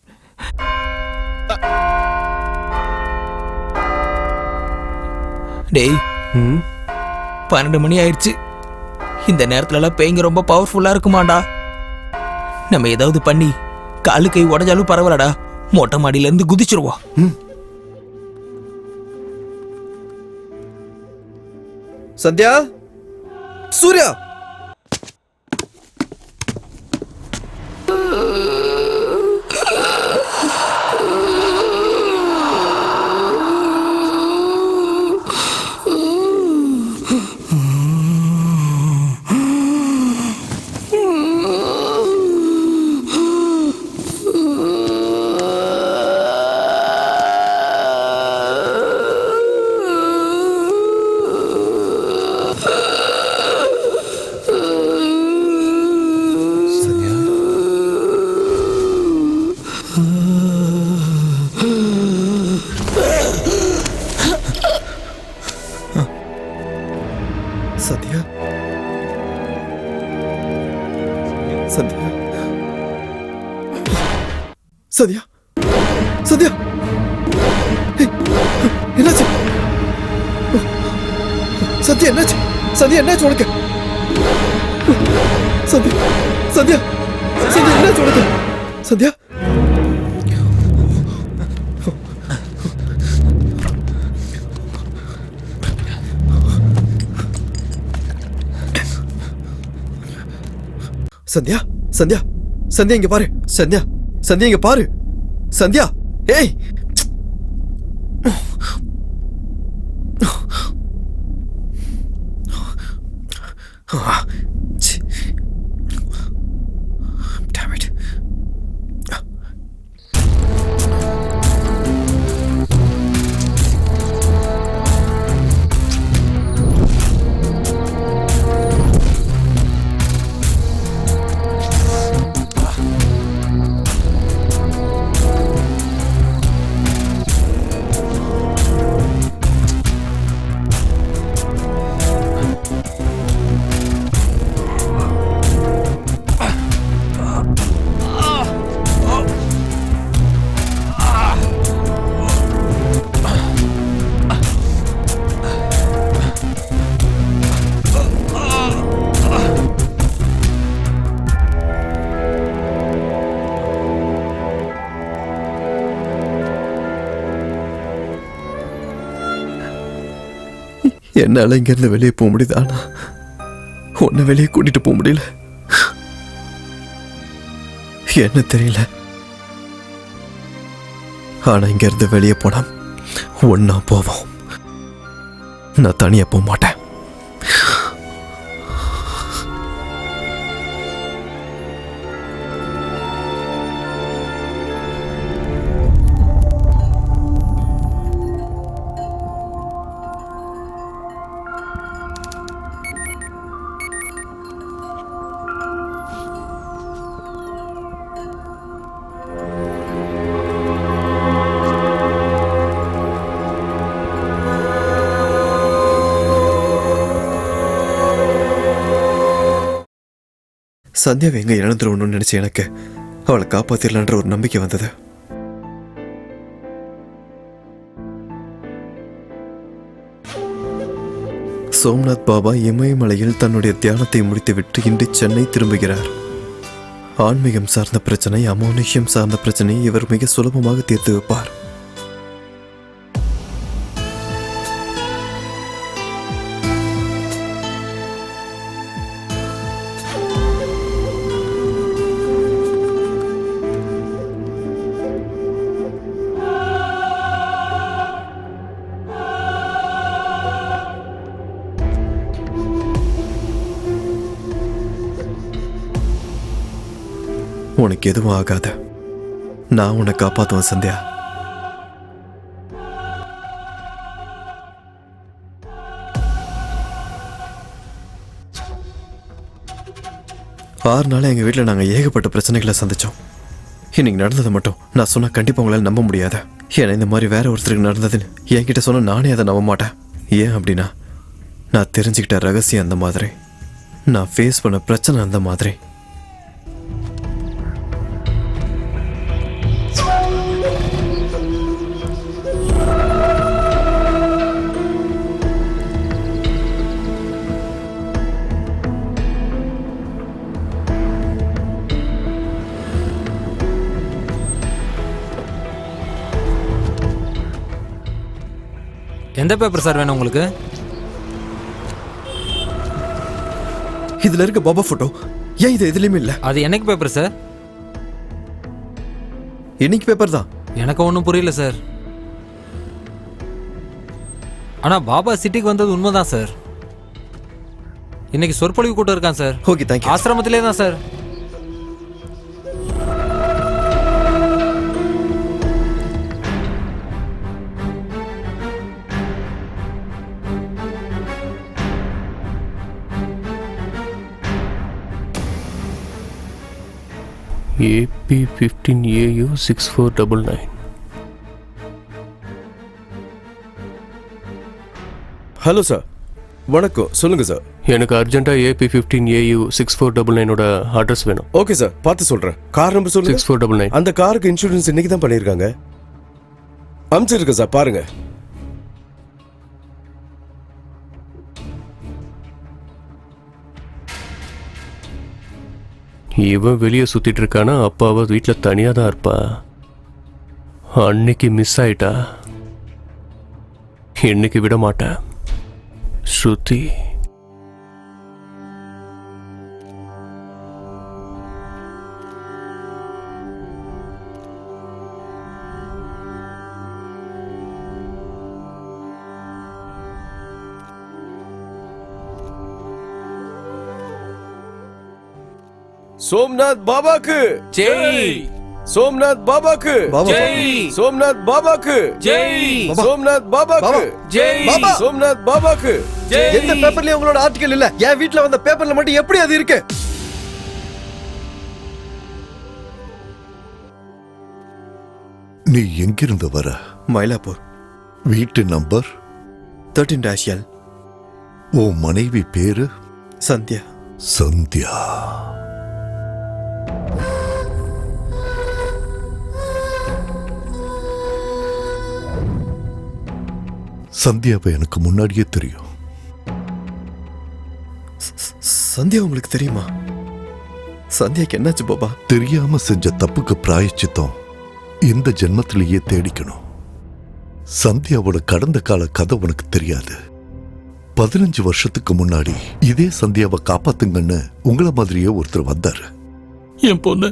டேய் 12 மணி ஆயிடுச்சு. இந்த நேரத்துல எல்லாம் பேய்ங்க ரொம்ப பவர்ஃபுல்லா இருக்குமாண்டா. நம்ம ஏதாவது பண்ணி காலு கை உடஞ்சாலும் பரவாயில்லடா, மொட்டை மாடியில இருந்து குதிச்சிருவோம். சத்யா, சூர்யா. சத்யா, சத்யா, சத்யா, சத்யா, என்னாச்சு? சத்யா என்னாச்சு? சத்யா என்னாச்சு உனக்கு? சத்யா, சத்யா, சத்யா என்னாச்சு உனக்கு? சத்யா, சந்தியா சந்தியா சந்தியா இங்க பாரு. சந்தியா சந்தியா இங்க பாரு. சந்தியா ஏய் Damn it. என்னால இங்கிருந்து வெளியே போக முடியுது, ஆனா உன்னை வெளியே கூட்டிட்டு போக முடியல. என்ன தெரியல, ஆனா இங்கிருந்து வெளியே போனா ஒன்னா போவோம். நான் தனியா போக மாட்டேன். சந்தியாவை எங்க இழந்துருவணும்னு நினைச்ச எனக்கு அவளை காப்பாத்திரலான்ற ஒரு நம்பிக்கை வந்தது. சோம்நாத் பாபா இமயமலையில் தன்னுடைய தியானத்தை முடித்துவிட்டு இன்று சென்னை திரும்புகிறார். ஆன்மீகம் சார்ந்த பிரச்சனை, அமானுஷ்யம் சார்ந்த பிரச்சனை இவர் மிக சுலபமாக தீர்த்து வைப்பார். உனக்கு எதுவும் ஆகாத, நான் உன்னை காப்பாத்துவேன் சந்தியா. ஆறு நாள் எங்க வீட்டில் நாங்கள் ஏகப்பட்ட பிரச்சனைகளை சந்திச்சோம். இன்னைக்கு நடந்தது மட்டும் நான் சொன்னா கண்டிப்பா உங்களால் நம்ப முடியாத. ஏன்னா இந்த மாதிரி வேற ஒருத்தருக்கு நடந்ததுன்னு என்கிட்ட சொன்னா நானே அதை நம்ப மாட்டேன். ஏன் அப்படின்னா நான் தெரிஞ்சுக்கிட்ட ரகசியம் அந்த மாதிரி, நான் ஃபேஸ் பண்ண பிரச்சனை அந்த மாதிரி. எந்த பேப்பர் சார் வேணும் உங்களுக்கு? இதுல இருக்க பாபா போட்டோ ஏன் இது எதுலயுமே இல்ல? அது என்னைக்கு பேப்பர் சார்? இன்னைக்கு பேப்பர் தான். எனக்கு ஒன்றும் புரியல சார். ஆனா பாபா சிட்டிக்கு வந்தது உண்மைதான் சார். இன்னைக்கு சொற்பொழிவு கூட்டம் இருக்கான் சார். Okay, thank you. ஆசிரமத்திலே தான் சார். AP15AU 6499. ஹலோ சார், வணக்கம். சொல்லுங்க சார். எனக்கு அர்ஜென்ட்டா AP15AU 6499 அட்ரஸ் வேணும். ஓகே சார், பார்த்து சொல்றேன். கார் நம்பர் சொல்லுங்க. 6499. அந்த காருக்கு இன்சூரன்ஸ் இன்னைக்கு தான் பண்ணியிருக்காங்க. அனுப்பிச்சிருக்கேன் சார், பாருங்க. இவன் வெளியே சுத்திட்டு இருக்கானா, அப்பாவை வீட்டில் தனியா தான் இருப்பா. அன்னைக்கு மிஸ் ஆயிட்டா, இன்னைக்கு விட மாட்டேன். ஸ்ருதி सोमनाथ बाबा के ஜெய் सोमनाथ बाबा के ஜெய் सोमनाथ बाबा के ஜெய் सोमनाथ बाबा के ஜெய் सोमनाथ बाबा के எந்த பேப்பர்லயும் உங்களோட ஆர்டிகல் இல்ல. என் வீட்ல வந்த பேப்பர்ல மட்டும் எப்படி அது இருக்கு? நீ எங்கிருந்து வர? மயிலாப்பூர் வீட்டு நம்பர் 13-L. உன் மனைவி பேரு? சந்தியா. சந்தியா. சந்தியாவை எனக்கு முன்னாடியே தெரியும். சந்தியா உங்களுக்கு தெரியுமா? சந்தியாக்கு என்னாச்சு பாபா? தெரியாம செஞ்ச தப்புக்கு பிராயச்சித்தம் இந்த ஜென்மத்திலேயே தேடிக்கணும். சந்தியாவோட கடந்த கால கதை உனக்கு தெரியாது. 15 வருஷத்துக்கு முன்னாடி இதே சந்தியாவை காப்பாத்துங்கன்னு உங்கள மாதிரியே ஒருத்தர் வந்தாரு. என் பொண்ணு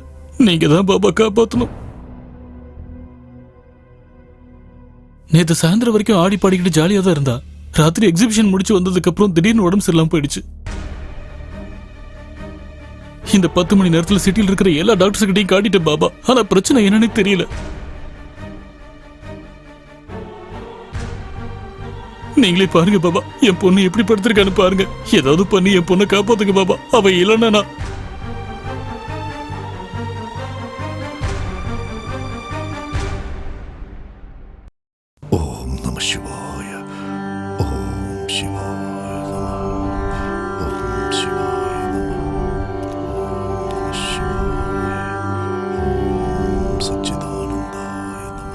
நீங்க தான் பாபா காப்பாத்தணும். நேத்து சாயந்தரம் வரைக்கும் ஆடி பாடிக்கிட்டு ஜாலியா தான் இருந்தா. ராத்திரி எக்ஸிபிஷன் முடிச்சு வந்ததுக்கு அப்புறம் திடீர்னு உடம்பு சரியில்லாம போயிடுச்சு. இந்த 10 மணி நேரத்துல சிட்டியில் இருக்கிற எல்லா டாக்டர்ஸ் கிட்டையும் காட்டிட்டேன் பாபா. ஆனா பிரச்சனை என்னன்னு தெரியல. நீங்களே பாருங்க பாபா, என் பொண்ணு எப்படி படுத்திருக்கான்னு பாருங்க. ஏதாவது பண்ணி என் பொண்ணை காப்பாத்துங்க பாபா. அவ இல்லைன்னா நான் ஓம் நம சிவாய. ஓம் சிவாய நம. ஓம் சிவாய நம. ஓம் சிவாய. ஓம் சச்சிதானந்தாய நம.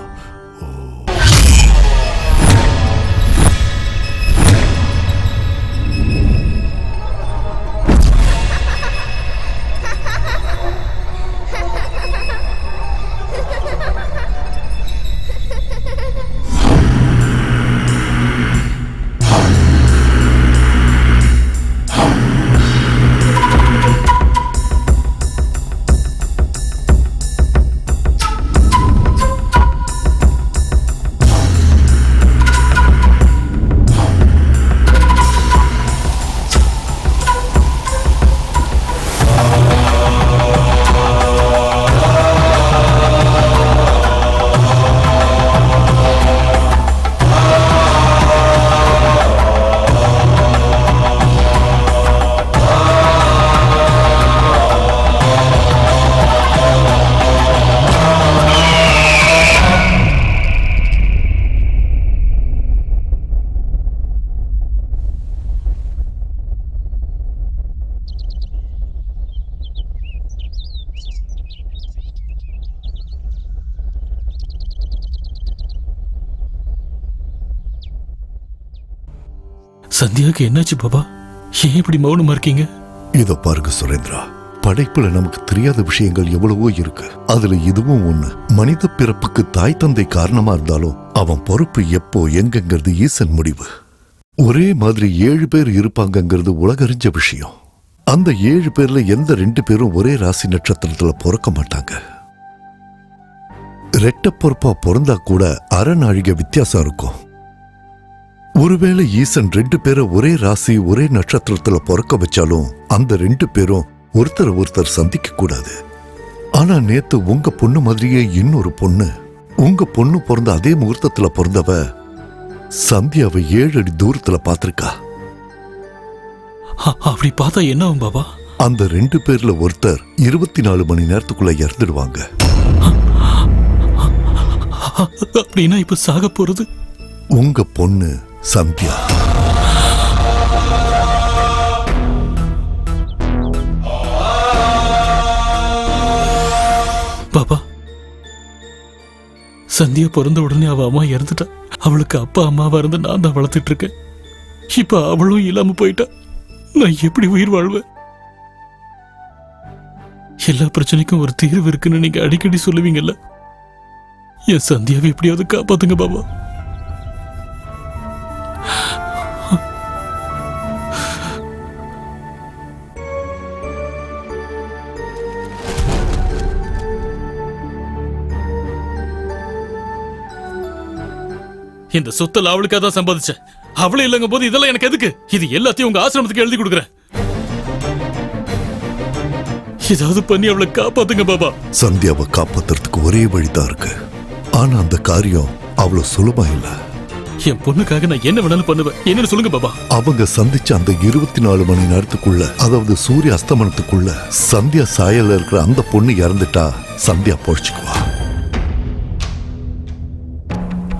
சந்தியாக்கு என்னாச்சு பாபா? ஏன் இப்படி மௌனமா இருக்கீங்க? இத பாருங்க சுரேந்திரா, படைப்புல நமக்கு தெரியாத விஷயங்கள் எவ்வளவோ இருக்கு. அதுல இதுவும் ஒண்ணு. மனித பிறப்புக்கு தாய் தந்தை காரணமா இருந்தாலும் அவன் பொறுப்பு எப்போ எங்கங்கிறது ஈசன் முடிவு. ஒரே மாதிரி 7 பேர் இருப்பாங்கங்கிறது உலகறிஞ்ச விஷயம். அந்த 7 பேர்ல எந்த 2 பேரும் ஒரே ராசி நட்சத்திரத்துல பிறக்க மாட்டாங்க. ரெட்ட பொறுப்பா பிறந்தா கூட அரை நாழிகை வித்தியாசம் இருக்கும். ஒருவேளை ஈசன் 2 பேரை ஒரே ராசி ஒரே நட்சத்திரத்துல பிறக்க வச்சாலும் அந்த 2 பேரும் ஒருத்தர் சந்திக்க கூடாது. ஆனா நேத்து உங்க பொண்ணு மாதிரியே இன்னொரு பொண்ணு, உங்க பொண்ணு பிறந்த அதே முகூர்த்தத்துல பிறந்தவ சந்தியாவை 7 அடி தூரத்துல பாத்திருக்கா. அப்படி பார்த்தா என்ன ஆகும் பாபா? அந்த 2 பேர்ல ஒருத்தர் 24 மணி நேரத்துக்குள்ள இறந்துடுவாங்க. அப்படின்னா இப்ப சாக போறது உங்க பொண்ணு சந்தியா. பாபா, சந்தியா பிறந்த உடனே அவ அம்மா இறந்துட்டா. அவளுக்கு அப்பா அம்மாவா இருந்து நான் தான் வளர்த்துட்டு இருக்கேன். இப்ப அவளும் இல்லாம போயிட்டா. நான் எப்படி உயிர் வாழ்வேன்? எல்லா பிரச்சனைக்கும் ஒரு தீர்வு இருக்குன்னு நீங்க அடிக்கடி சொல்லுவீங்கல்ல. என் சந்தியாவை எப்படியாவது காப்பாத்துங்க பாபா. இந்த சொத்துல அவளுக்காக தான் சம்பாதிச்சேன். அவளே இல்லங்க போது இதெல்லாம் எனக்கு எதுக்கு? இது எல்லாத்தையும் உங்க ஆசிரமத்துக்கு எழுதி கொடுக்குறேன். ஏதாவது பண்ணி அவளை காப்பாத்துங்க பாபா. சந்தியாவை காப்பாத்துறதுக்கு ஒரே வழிதான் இருக்கு. ஆனா அந்த காரியம் அவ்வளவு சுலபம் இல்ல. என் பொண்ணுக்காக நான் என்ன வேணாலும் பண்ணுவேன். என்னன்னு சொல்லுங்க பாபா. அவங்க சந்திச்ச அந்த 24 மணி நேரத்துக்குள்ள, அதாவது சூரிய அஸ்தமனத்துக்குள்ள சந்தியா சாயல்ல இருக்கிற அந்த பொண்ணு இறந்துட்டா சந்தியா பொழைச்சுக்குவா.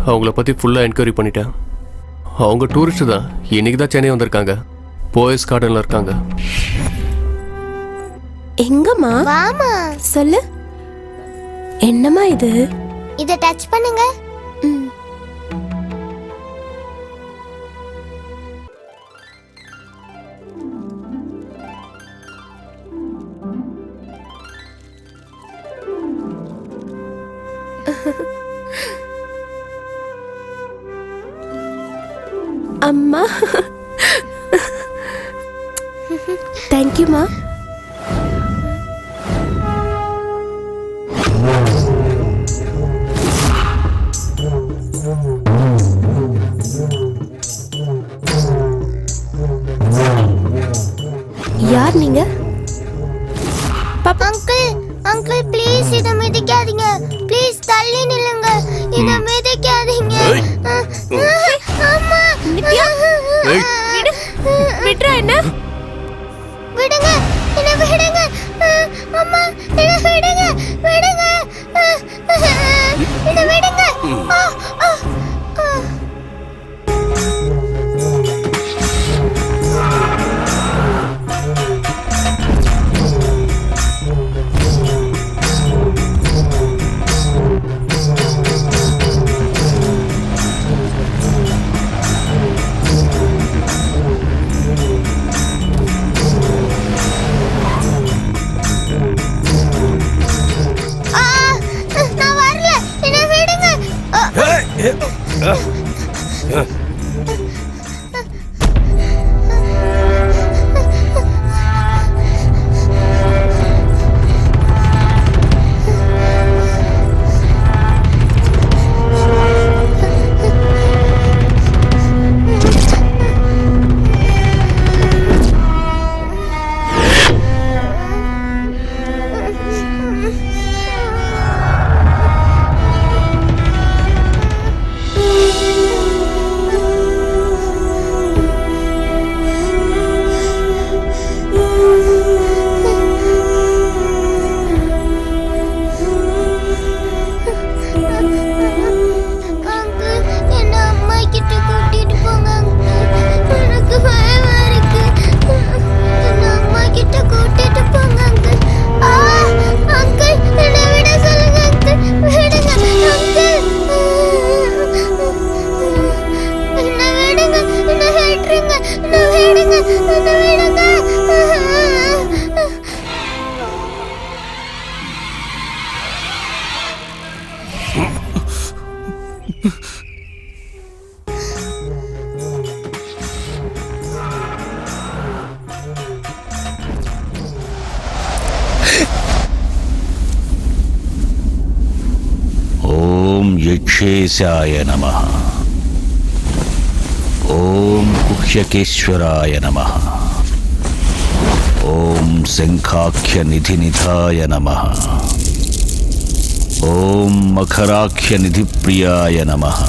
அவங்கள பத்தி ஃபுல்லா என்கொயரி பண்ணிட்டேன். அவங்க டூரிஸ்ட் தான். இன்னைக்கு தான் சென்னை வந்திருக்காங்க. போயஸ் கார்டன்ல இருக்காங்க. எங்கம்மா? வாமா. சொல்லு. என்னம்மா இது? இத டச் பண்ணுங்க. அம்மா. தேங்க்யூமா. யார் நீங்க? அங்கிள், அங்கிள் ப்ளீஸ் இத மிதிக்காதீங்க. ப்ளீஸ் தள்ளி நில்லுங்க. இத மிதிக்காதீங்க. அம்மா. விடு. விட்றா என்ன? விடுங்க. என்ன விடுங்க. அம்மா, என்ன விடுங்க. விடுங்க. என்ன விடுங்க. நான் வரல. என்ன விடுங்க. यक्षेशाय नमः। ओम कुह्यकेश्वराय नमः। ओम शंखाख्य निधिनिधाय नमः। ओम मकराख्य निधिप्रियाय नमः।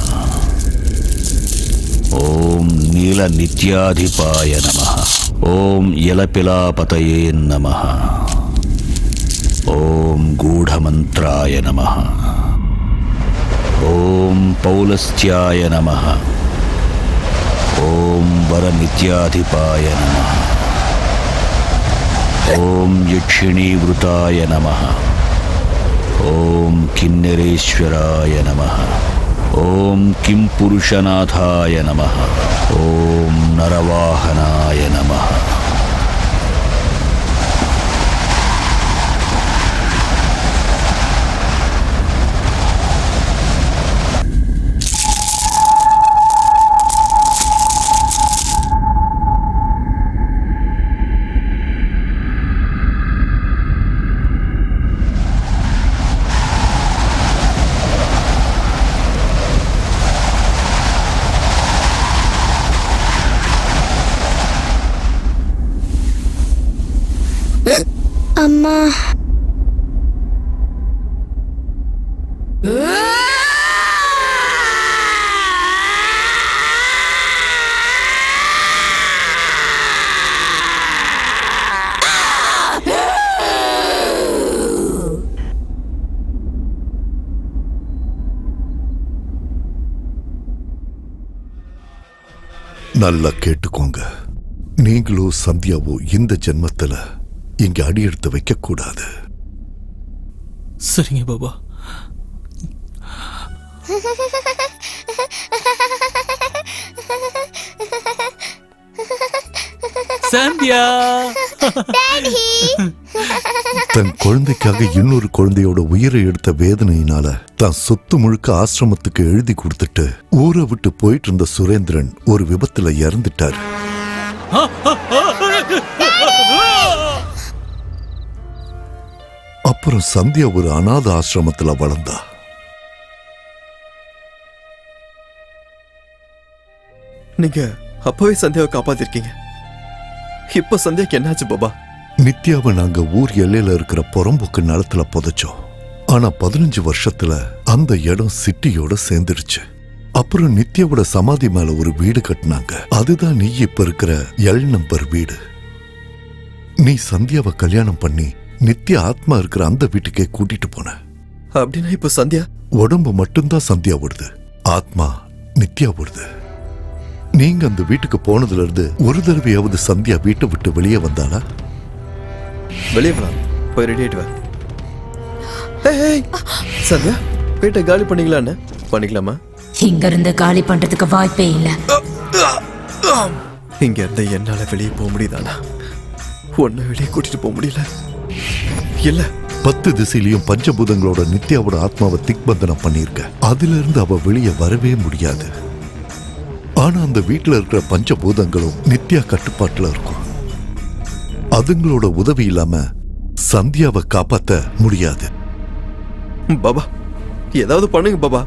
ओम नील नित्याधिपाय नमः। ओम यलपिलापतये नमः। ओम गूढ़मंत्राय नमः। ओम पौलस्त्याय नमः। ओम वरनित्याधिपाय नमः। ओम यक्षिणीवृताय नमः। ओम किन्नरेश्वराय नमः। ओम किंपुरुषनाथाय नमः। ओम नरवाहनाय नमः। அம்மா நல்லா கேட்டுக்கோங்க. நீங்களோ சந்தியாவோ இந்த ஜென்மத்துல இங்க அடி எடுத்து வைக்க கூடாது. சரிங்க பாபா. சந்தியா தன் குழந்தைக்காக இன்னொரு குழந்தையோட உயிரை எடுத்த வேதனையினால தான் சொத்து முழுக்க ஆசிரமத்துக்கு எழுதி கொடுத்துட்டு ஊரை விட்டு போயிட்டு இருந்த சுரேந்திரன் ஒரு விபத்துல இறந்துட்டார். அப்புறம் சந்தியா ஒரு அநாத ஆசிரமத்துல வளர்ந்தா. நீங்க அப்பவே சந்தியாவை காப்பாத்திருக்கீங்க. இப்ப சந்தியாக்கு என்னாச்சு பாபா? நித்யாவை நாங்க ஊர் எல்லையில இருக்கிற புறம்போக்கு நிலத்துல புதைச்சோம். ஆனா 15 வருஷத்துல அந்த இடம் சிட்டியோட சேர்ந்துருச்சு. அப்புறம் நித்யாவோட சமாதி மேல ஒரு வீடு கட்டினாங்க. அதுதான் நீ இப்ப இருக்கிற எல் நம்பர் வீடு. நீ சந்தியாவை கல்யாணம் பண்ணி நித்யா ஆத்மா இருக்கிற அந்த வீட்டுக்கே கூட்டிட்டு போன. அப்படின்னா இப்ப சந்தியா உடம்பு மட்டும்தான் சந்தியா விடுது, ஆத்மா நித்யா விடுது. நீங்க அந்த வீட்டுக்கு போனதுல இருந்து ஒரு தடவையாவது சந்தியா வீட்டை விட்டு வெளியே வந்தாளா? வெளியே போலாம், போய் ரெடி ஆயிட்டு வா. சந்தியா வீட்டை காலி பண்ணிக்கலான்னு பண்ணிக்கலாமா? இங்க இருந்து காலி பண்றதுக்கு வாய்ப்பே இல்ல. இங்க இருந்து என்னால வெளியே போக முடியுதானா? ஒன்ன வெளியே கூட்டிட்டு போக முடியல. இல்ல 10 திசையிலையும் பஞ்சபூதங்களோட நித்யாவோட ஆத்மாவை திக்பந்தனம் பண்ணிருக்க. அதுல இருந்து அவ வெளியே வரவே முடியாது. ஆனா அந்த வீட்டுல இருக்கிற பஞ்சபூதங்களும் நித்யா கட்டுப்பாட்டுல இருக்கும். அதுங்களோட உதவி இல்லாம சந்தியாவை காப்பாத்த முடியாது. பாபா ஏதாவது பண்ணுங்க பாபா.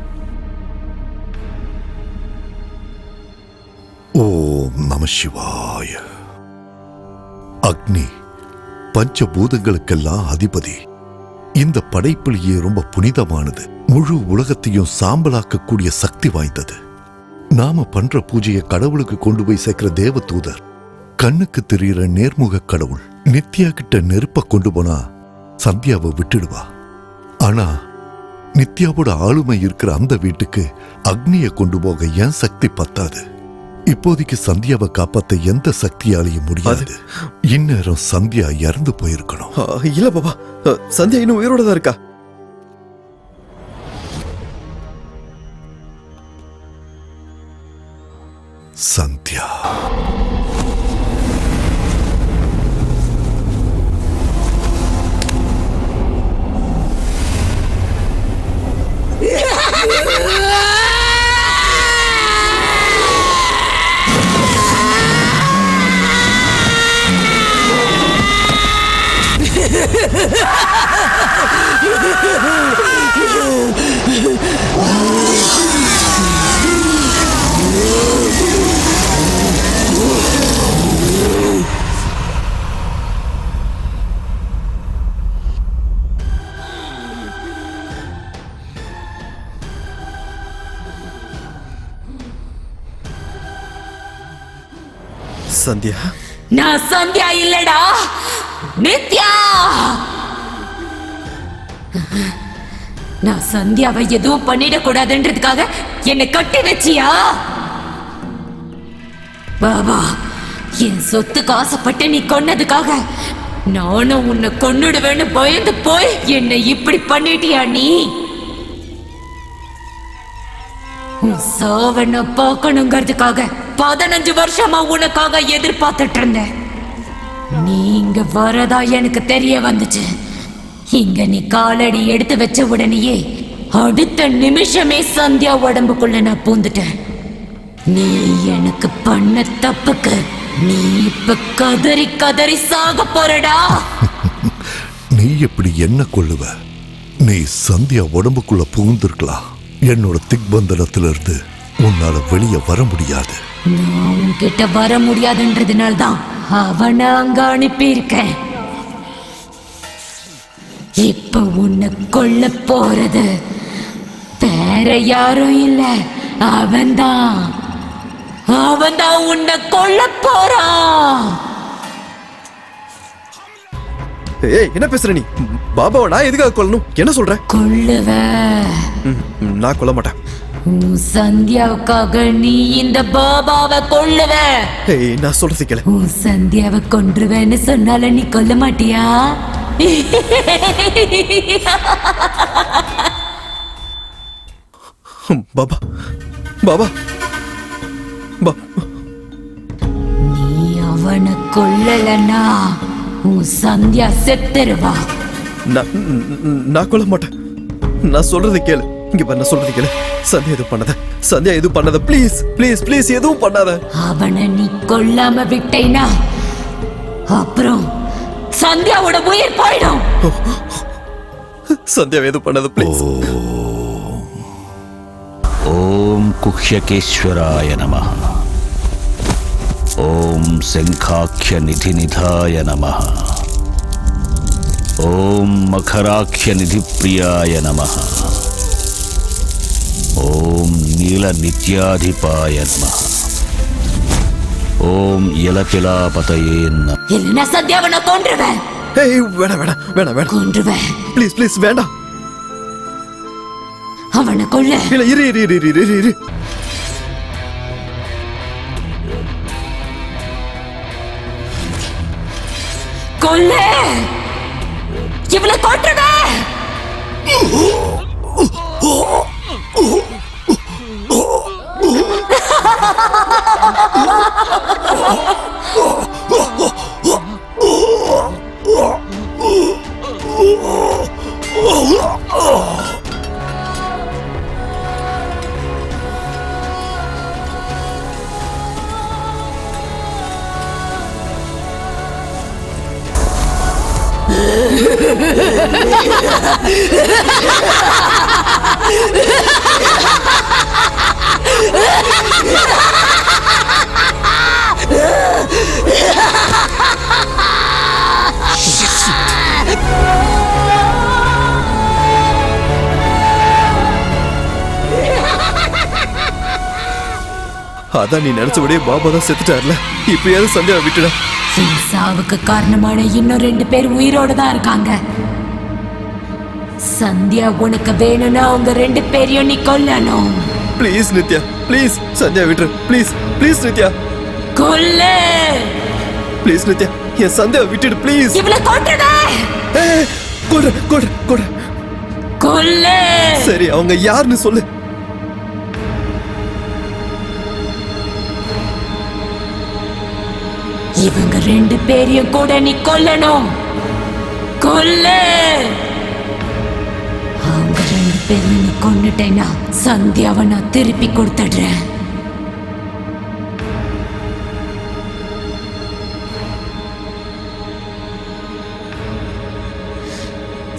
ஓம் நம சிவாய. அக்னி பஞ்சபூதங்களுக்கெல்லாம் அதிபதி. இந்த படைப்பிலேயே ரொம்ப புனிதமானது. முழு உலகத்தையும் சாம்பலாக்கக்கூடிய சக்தி வாய்ந்தது. நாம பண்ற பூஜையை கடவுளுக்கு கொண்டு போய் சேர்க்கிற தேவ தூதர், கண்ணுக்கு தெரிகிற நேர்முக கடவுள். நித்யா கிட்ட நெருப்ப கொண்டு போனா சந்தியாவை விட்டுடுவா. ஆனா நித்யாவோட ஆளுமை இருக்கிற அந்த வீட்டுக்கு அக்னியை கொண்டு போக என் சக்தி பத்தாது. இப்போதைக்கு சந்தியாவை காப்பாத்த எந்த சக்தியாலையும் முடியாது. இந்நேரம் சந்தியா இறந்து போயிருக்கணும். இல்ல பாபா, சந்தியா இன்னும் உயிரோட தான் இருக்கா. சந்தியா சந்தியா நான் சந்தியா இல்லடா, நித்யா. நான் சந்தியாவை எதுவும் பண்ணிடக்கூடாதுன்றதுக்காக என்னை கட்டி வச்சியா? பாபா, என் சொத்துக்கு ஆசைப்பட்டு நீ கொன்னதுக்காக நானும் உன்னை கொன்னுடுவேன்னு பயந்து போய் என்னை இப்படி பண்ணிட்டியா நீ? சாவன பார்க்கணுங்கிறதுக்காக 15 வருஷமா உனக்காக எதிர்பார்த்துட்டு இருந்தேன். நீங்க வரதா எனக்கு தெரிய வந்துச்சு. இங்க நீ காலடி எடுத்து வச்ச உடனேயே அடுத்த நிமிஷமே சந்தியா உடம்புக்குள்ள நான் பூந்துட்டேன். நீ எனக்கு பண்ண தப்புக்கு நீ இப்ப கதறி கதறி சாக போறடா. நீ எப்படி என்ன கொள்ளுவ? நீ சந்தியா உடம்புக்குள்ள புகுந்திருக்கலாம். என்னோட திக்பந்தனத்திலிருந்து உன்னால வெளியே வர முடியாது. நான் உன்கிட்ட வர முடியாதுன்றதுனால தான் அவனை அங்க அனுப்பி இருக்கேன். இப்ப உன்னை கொல்ல போறது வேற யாரும் இல்ல, அவன்தான் உன்னை கொல்ல போறான். ஏய், என்ன பேசுற நீ? பாபாவை நான் எதுக்காக கொல்லணும்? என்ன சொல்ற? கொல்லுவேன். நான் கொல்ல மாட்டேன். உன் சந்தியாவுக்காக நீ இந்த பாபாவை கொல்லுவ. ஏய், நான் சொல்றது கேளு. உன் சந்தியாவை கொன்றுவேன்னு சொன்னால நீ கொல்ல மாட்டியா? பாபா பாபா நீ அவனை கொல்லலன்னா உன் சந்தியா செத்துருவா. நான் கொல்ல மாட்டேன். நான் சொல்றது கேளு. இங்க பாரு, நான் சொல்றது கேளு. சந்தியா எதுவும் பண்ணாத. ப்ளீஸ் ப்ளீஸ் ப்ளீஸ் எதுவும் பண்ணாத. அவனை நீ கொல்லாம விட்டேனா அப்புறம் சந்தியாவோட உயிர் போயிடும். சந்தியா எதுவும் பண்ணாத ப்ளீஸ். ஓம் குஹ்யகேஸ்வராய நமः. ஓம் சங்காக்ய நிதிநிதாய நமः. ஓம் மகராக்ய நிதிப்ரியாய நமः. ஓம் நீல நித்யாதிபாய நமः. ஓம் இலபிலாபதயே நமः. இல்லைன்னா சந்தியாவை நான் கொன்றுவேன். ஏய், வேணாம் கொன்றுவேன். ப்ளீஸ் ப்ளீஸ் வேண்டாம். அவனை கொல்ல. இல்ல, இரு. கொல்ல. இவளை கொன்றுவேன். அதான் நீ நினைச்சபடியே பாபா தான் செத்துட்டார்ல. இப்பயாவது சந்தியாவை விட்டுட. சாவுக்கு காரணமான இன்னும் 2 பேர் உயிரோட தான் இருக்காங்க. சந்தியா உனக்கு வேணும்னா அவங்க 2 பேரையும் நீ கொல்லணும். ப்ளீஸ் நித்யா, ப்ளீஸ் சந்தியா விட்டுரு. ப்ளீஸ் நித்யா கொல்ல. ப்ளீஸ் நித்யா, என் சந்தியாவை விட்டுடு ப்ளீஸ். இவளை கொன்றுடா. கொல்ல. சரி, அவங்க யாருன்னு சொல்லு. இவங்க 2 பேரையும் கூட நீ கொல்லணும். கொல்ல. அவங்க 2 பேரையும் நீ கொன்னுட்டேன்னா சந்தியாவை நான் திருப்பி கொடுத்துடுறேன்.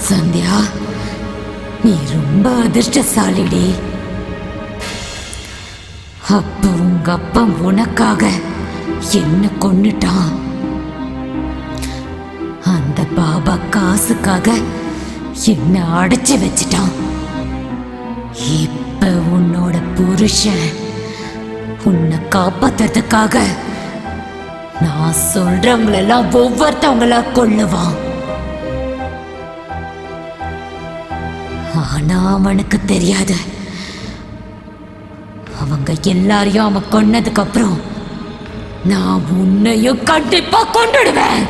சந்தியா, நீ ரொம்ப அதிர்ஷ்டசாலிடி. அப்ப உங்க அப்பா உனக்காக என்ன கொன்னுட்டான். அந்த பாபா காசுக்காக என்ன அடைச்சு வச்சிட்டான். இப்ப உன்னோட புருஷன் உன்னை காப்பாத்துறதுக்காக நான் சொல்றவங்களெல்லாம் ஒவ்வொருத்தவங்களா கொல்லுவான். ஆனா அவனுக்கு தெரியாது, அவங்க எல்லாரையும் அவன் கொன்னதுக்கு அப்புறம் நான் உன்னையும் கண்டிப்பா கொண்டுடுவேன்.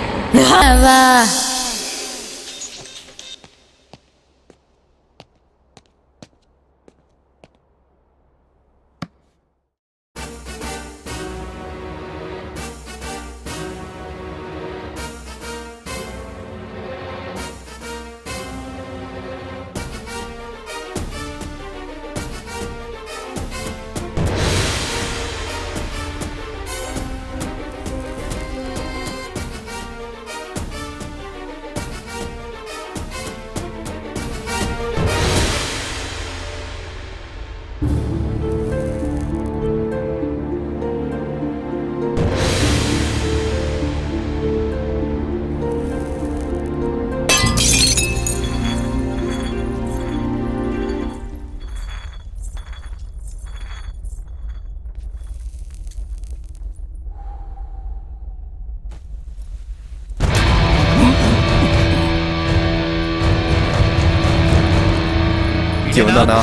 இவன்தானா?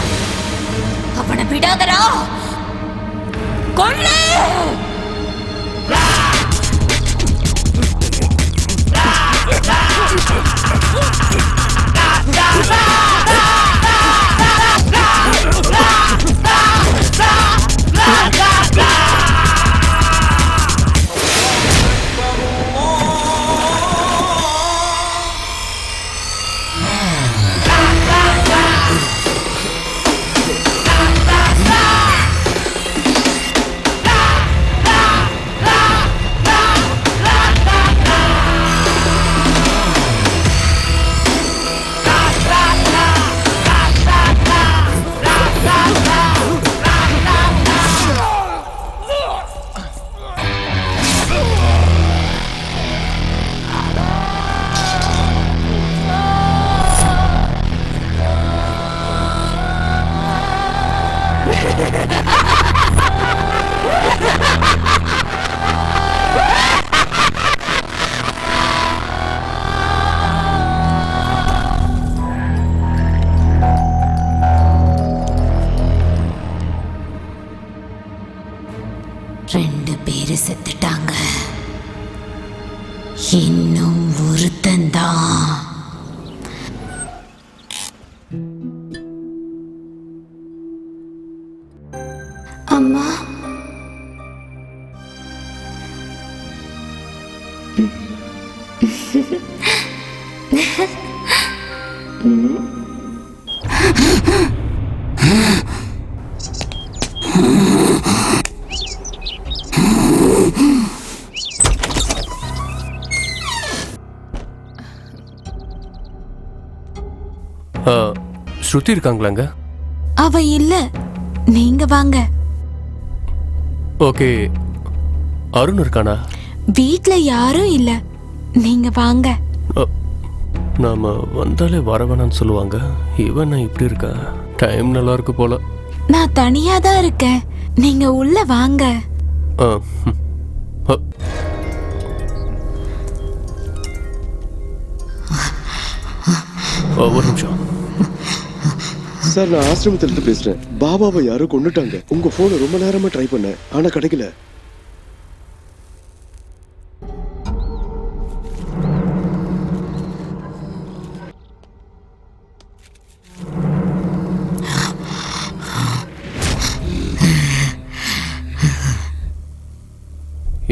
அவனை விடாதடா, கொல்லு. ரெண்டு பேரு செத்துட்டாங்க, இன்னும் ஒருத்தன்தான். அம்மா, ஸ்ருதி இருக்காங்களாங்க? அவ இல்ல, நீங்க வாங்க. ஓகே, அருண் இருக்கானா? வீட்ல யாரும் இல்ல, நீங்க வாங்க. நாம வந்தாலே வர வேணான்னு சொல்லுவாங்க. இவன் நான் இப்படி இருக்கா? டைம் நல்லா இருக்கு போல. நான் தனியா தான் இருக்கேன், நீங்க உள்ள வாங்க. ஒரு நிமிஷம் சார், நான் ஆசிரமத்துல இருந்து பேசுறேன். பாபாவை யாரோ கொண்டுட்டாங்க. உங்க போனை ரொம்ப நேரமா ட்ரை பண்ணேன், ஆனா கிடைக்கல.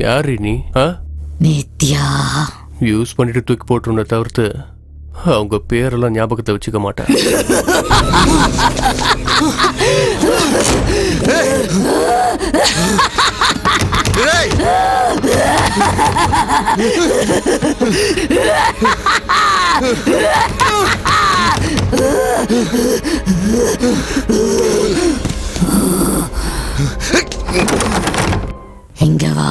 யாரு நீ? நித்யா. யூஸ் பண்ணிட்டு தூக்கி போட்டுருந்த தவிர்த்து அவங்க பேரெல்லாம் ஞாபகத்தை வச்சுக்க மாட்டேன். இங்க வா.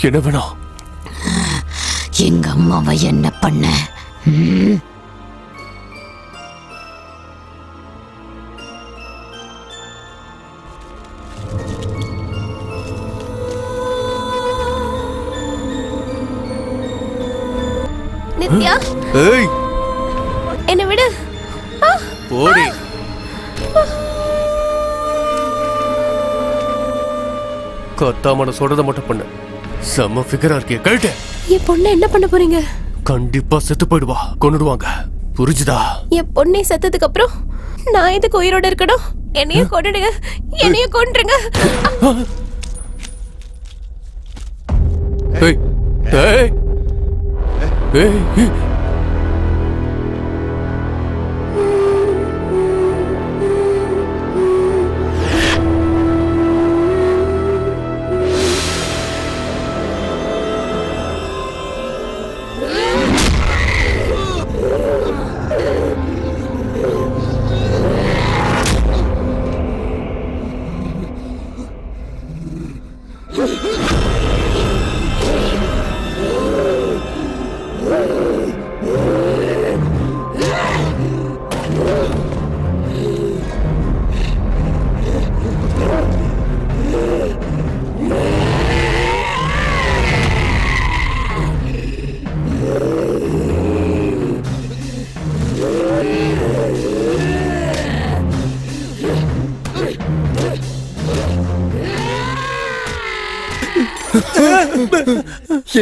என்ன வேணும்? எங்க அம்மாவை என்ன பண்ண? நித்யா, ஏய், என்ன விடு. போடி. கத்தாம சொல்றத மட்டும் பண்ண. செம்ம ஃபிகரா இருக்கே, கழட்டு. என் பொண்ணை என்ன பண்ண போறீங்க? கண்டிப்பா செத்து போயிடுவா, கொன்னுடுவாங்க. புரிஞ்சுதா? என் பொண்ணை செத்ததுக்கு அப்புறம் நான் எதுக்கு உயிரோட இருக்கணும்? என்னைய கொன்னுடுங்க, என்னைய கொன்றுங்க. ஏய் ஏய் ஏய்,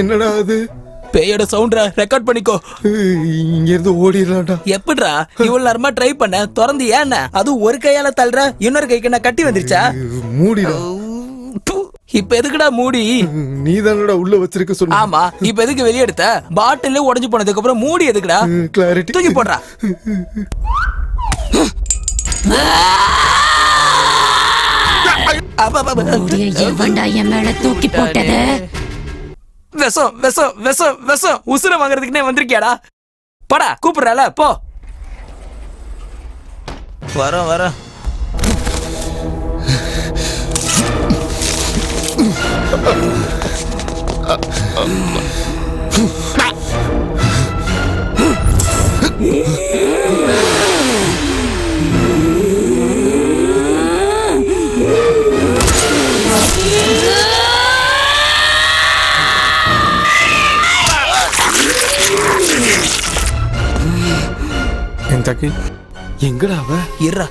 என்னடா அது? பேயோட சவுண்ட்ரா, ரெக்கார்ட் பண்ணிக்கோ. இங்க இருந்து ஓடிடலாம்டா. எப்படிடா இவ்வளவு நேரமா ட்ரை பண்ண, திறந்து ஏன் அதுவும் ஒரு கையால தள்ளுற, இன்னொரு கைக்கு நான் கட்டி வந்துருச்சா? மூடிடா. இப்ப எதுக்குடா மூடி? நீ தானடா உள்ள வச்சிருக்க சொன்ன. ஆமா, இப்ப எதுக்கு வெளிய எடுத்த? பாட்டிலே உடைஞ்சு போனதுக்கு அப்புறம் மூடி எதுக்குடா? கிளாரிட்டி. தூக்கி போடுறா. என் மேல தூக்கி போட்டது விஷம் விஷம் விஷம் விஷம். உசுர வாங்குறதுக்குனே வந்திருக்கியாடா? படா, கூப்பிடுறால போ. வர வர. எங்கடா அவ? இருடா,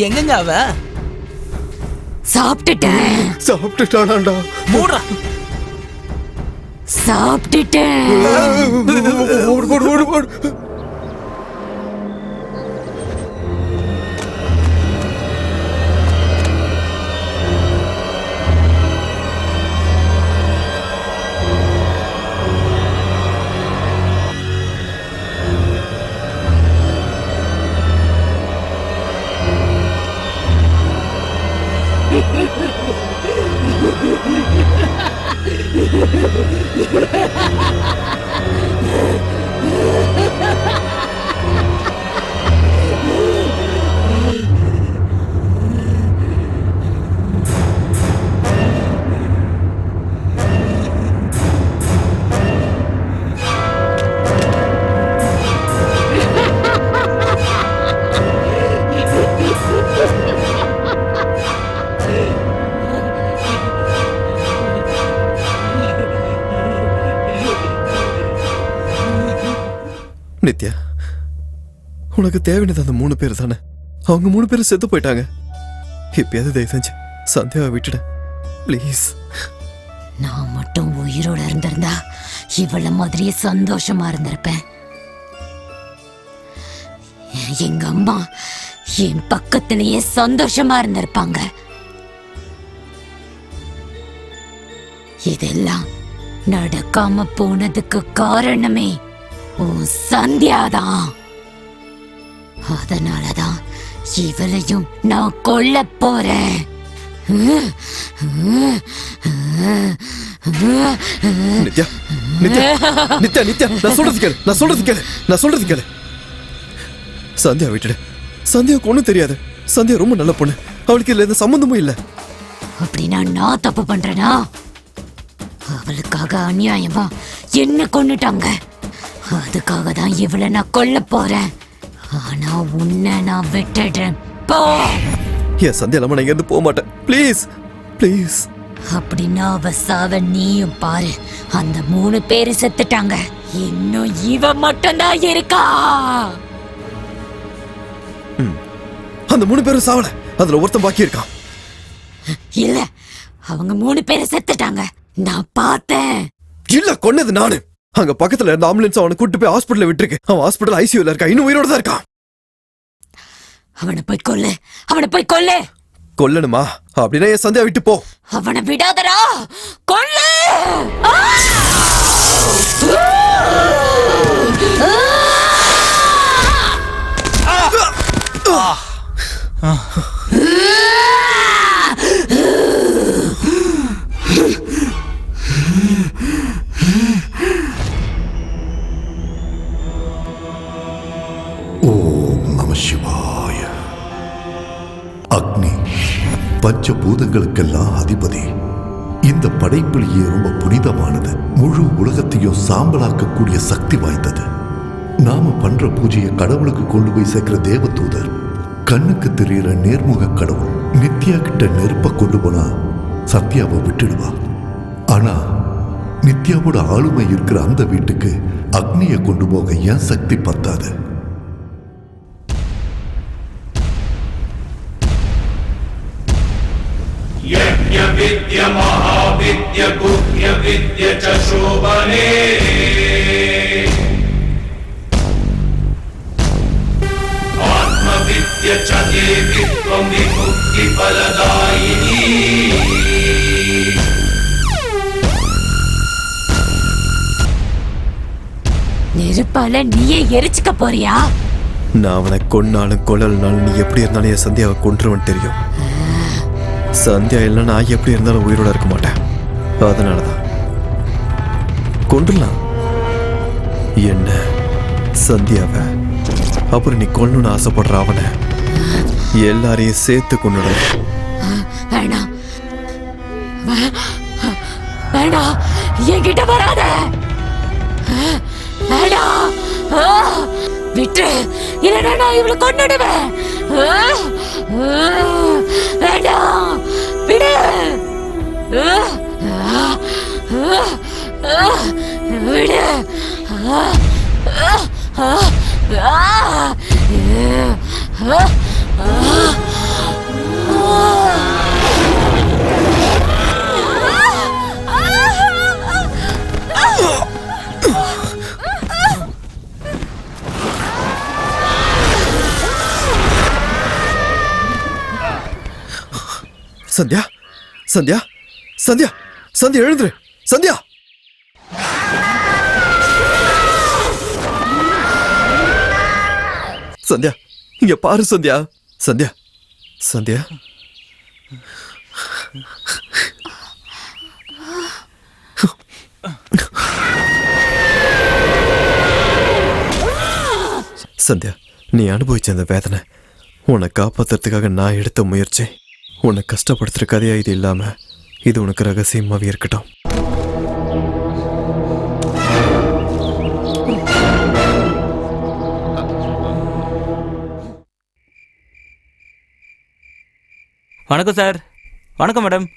எங்கங்க அவ? சாப்பிட்டுட்டேன். சாப்பிட்டுட்டானாண்டா. மூடுறா. சாப்பிட்டுட்டேன். ஓடு ஓடு ஓடு ஓடு. நித்யா, உனக்கு தேவையானது அந்த 3 பேர் தானே? அவங்க 3 பேரும் செத்து போயிட்டாங்க. இப்பயாவது தயவு செஞ்சு சந்தியாவை விட்டுட ப்ளீஸ். நான் மட்டும் உயிரோட இருந்திருந்தா இவள மாதிரியே சந்தோஷமா இருந்திருப்பேன். எங்க அம்மா என் பக்கத்திலேயே சந்தோஷமா இருந்திருப்பாங்க. இதெல்லாம் நடக்காம போனதுக்கு காரணமே உன் சந்தியாதான். அதனாலதான் இவளையும் நான் கொல்ல போறேன். நித்யா நித்யா நித்யா நித்யா, நான் சொல்றது கேளு. சந்தியா விட்டுடு. சந்தியாவுக்கு ஒண்ணும் தெரியாது. சந்தியா ரொம்ப நல்ல பொண்ணு. அவளுக்கு இதுல எந்த சம்பந்தமும் இல்ல. அப்படின்னா நான் தப்பு பண்றேனா? அவளுக்காக அநியாயமா என்ன கொன்னுட்டாங்க. அதுக்காக தான் இவளை நான் கொல்ல போறேன். ஆனா உன்னை நான் விட்டுடுறேன். போ. என் சந்தியா இல்லாம நான் இங்க இருந்து போக மாட்டேன். Please please. அப்படின்னா அவ சாவ நீயும் பாரு. அந்த 3 பேரு செத்துட்டாங்க. இன்னும் இவ மட்டும்தான் இருக்கா. அந்த 3 பேரும் சாவல. அதுல ஒருத்தன் பாக்கி இருக்கான். இல்ல, அவங்க 3 பேரு செத்துட்டாங்க. நான் பார்த்தேன். இல்ல, கொன்னது நானு. அங்க பக்கத்துல இருந்த ஆம்புலன்ஸ் அவனை கூட்டு போய் ஹாஸ்பிடல்ல விட்டுருக்கு. அவன் ஹாஸ்பிடல் ஐசியூல இருக்கா. இன்னும் உயிரோட தான் இருக்கான். அவனை போய் கொல்லு. கொல்லணுமா? அப்படின்னா என் சந்தியா விட்டு போ. அவனை விடாதடா. கொல்லு. ஓம் நம சிவாய. அக்னி பஞ்சபூதங்களுக்கெல்லாம் அதிபதி. இந்த படைப்பிலேயே ரொம்ப புனிதமானது. முழு உலகத்தையும் சாம்பலாக்கக்கூடிய சக்தி வாய்ந்தது. நாம பண்ற பூஜையை கடவுளுக்கு கொண்டு போய் சேர்க்கிற தேவதூதர், கண்ணுக்கு தெரியற நேர்முக கடவுள். நித்யா கிட்ட நெருப்ப கொண்டு போனா சத்யாவை விட்டுடுவா. ஆனா நித்யாவோட ஆளுமை இருக்கிற அந்த வீட்டுக்கு அக்னியை கொண்டு போக ஏன் சக்தி பத்தாது? Yeah. विद्य महाविद्य गुह्य विद्य च शोभने आत्मविद्य च देवी त्वं विमुक्ति फलदायिनी நெருப்பால நீயே எரிச்சுக்க போறியா? நான் அவனை கொன்னாலும் கொல்லலனாலும் நீ எப்படி இருந்தாலும் என் சந்தியாவை கொன்றுவன் தெரியும். சந்தியா இல்லை நான் எப்படி இருந்தாலும் உயிரோட இருக்க மாட்டேன். அதனாலதான் கொன்றுலாம் என்ன சந்தியாவை, அப்புறம் நீ கொல்லணும்னு ஆசைப்படுற அவனை எல்லாரையும் சேர்த்து கொன்னுட. வேண்டாம் வேண்டாம், என்கிட்ட வராத. வேண்டாம், விட்டு, இல்லைன்னா நான் இவளை கொன்னுடுவேன். வேண்டாம், விடு. விடு. சந்தியா, சந்தியா, சந்தியா, சந்தியா எழுந்துரு. சந்தியா, சந்தியா இங்க பாரு. சந்தியா, சந்தியா, சந்தியா. சந்தியா, நீ அனுபவிச்ச அந்த வேதனை உன்னை காப்பாத்துறதுக்காக நான் எடுத்த முயற்சி. உன்னை கஷ்டப்படுத்துற கதையா இது இல்லாம இது உனக்கு ரகசியமாவே இருக்கட்டும். வணக்கம் சார். வணக்கம் மேடம்.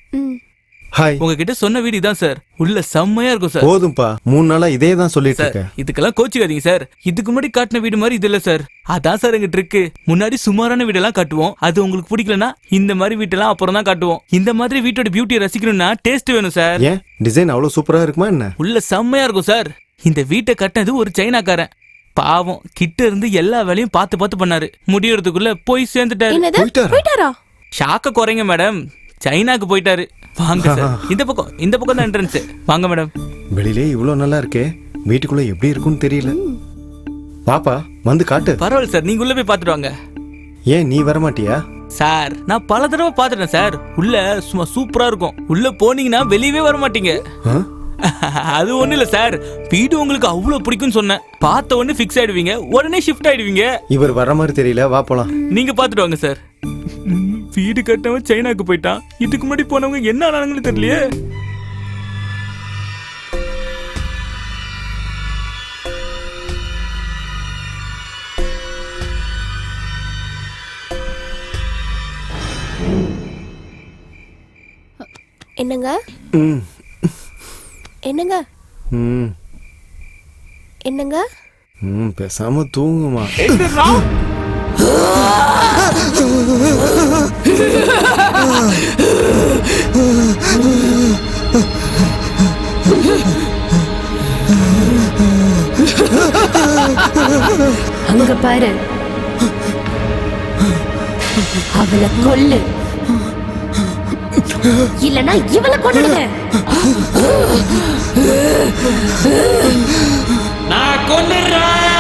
ஹாய். உங்ககிட்ட சொன்ன வீடு தான் சார். உள்ள செம்மையா இருக்கும் சார். போதும்பா, 3 நாளா இதே தான் சொல்லிட்டு இருக்கேன். இதுக்கெல்லாம் கோச்சிக்காதீங்க சார். இதுக்கு முன்னாடி காட்டின வீடு மாதிரி இது இல்ல சார். அதான் சார் எங்க ட்ரிக்கு. முன்னாடி சுமாரான வீடெல்லாம் காட்டுவோம். அது உங்களுக்கு பிடிக்கலனா இந்த மாதிரி வீட்டெல்லாம் அப்புறம் தான் காட்டுவோம். இந்த மாதிரி வீட்டோட பியூட்டியை ரசிக்கணும்னா டேஸ்ட் வேணும் சார். ஏன் டிசைன் அவ்வளவு சூப்பரா இருக்குமா என்ன? உள்ள செம்மையா இருக்கும் சார். இந்த வீட்டை கட்டினது ஒரு சைனாக்காரன். பாவம், கிட்ட இருந்து எல்லா வேலையும் பார்த்து பார்த்து பண்ணாரு. முடியறதுக்குள்ள போய் சேர்ந்துட்டாரு. ஷாக்க குறைங்க மேடம். சைனாக்கு போயிட்டாரு. வாங்க சார். இந்த பக்கம் தான் என்ட்ரன்ஸ். வாங்க மேடம். வெளியிலே இவ்வளவு நல்லா இருக்கே, வீட்டுக்குள்ள எப்படி இருக்கும்னு தெரியல. பாப்பா வந்து காட்டு. பரவாயில்ல சார், நீங்க உள்ள போய் பார்த்துட்டு வாங்க. ஏன் நீ வர மாட்டியா? சார், நான் பல தடவை பார்த்துட்டேன் சார். உள்ள சும்மா சூப்பரா இருக்கும். உள்ள போனீங்கன்னா வெளியவே வர மாட்டீங்க. அது ஒண்ணு இல்ல சார், வீடு உங்களுக்கு அவ்வளவு பிடிக்கும்னு சொன்னேன். பார்த்த உடனே ஃபிக்ஸ் ஆயிடுவீங்க, உடனே ஷிஃப்ட் ஆயிடுவீங்க. இவர் வர மாதிரி தெரியல, வா போலாம். நீங்க பார்த்துட்டு வாங்க சார். வீடு கட்டவன் சைனாக்கு போயிட்டான். இதுக்கு முன்னாடி போனவங்க என்ன ஆனாங்கன்னு தெரியலையே. என்னங்க என்னங்க என்னங்க பேசாம தூங்குமா. அங்க பாரு, அவளை கொல்லு, இல்லனா இவளை கொன்னுடுவேன். நான் கொன்னுறேன்.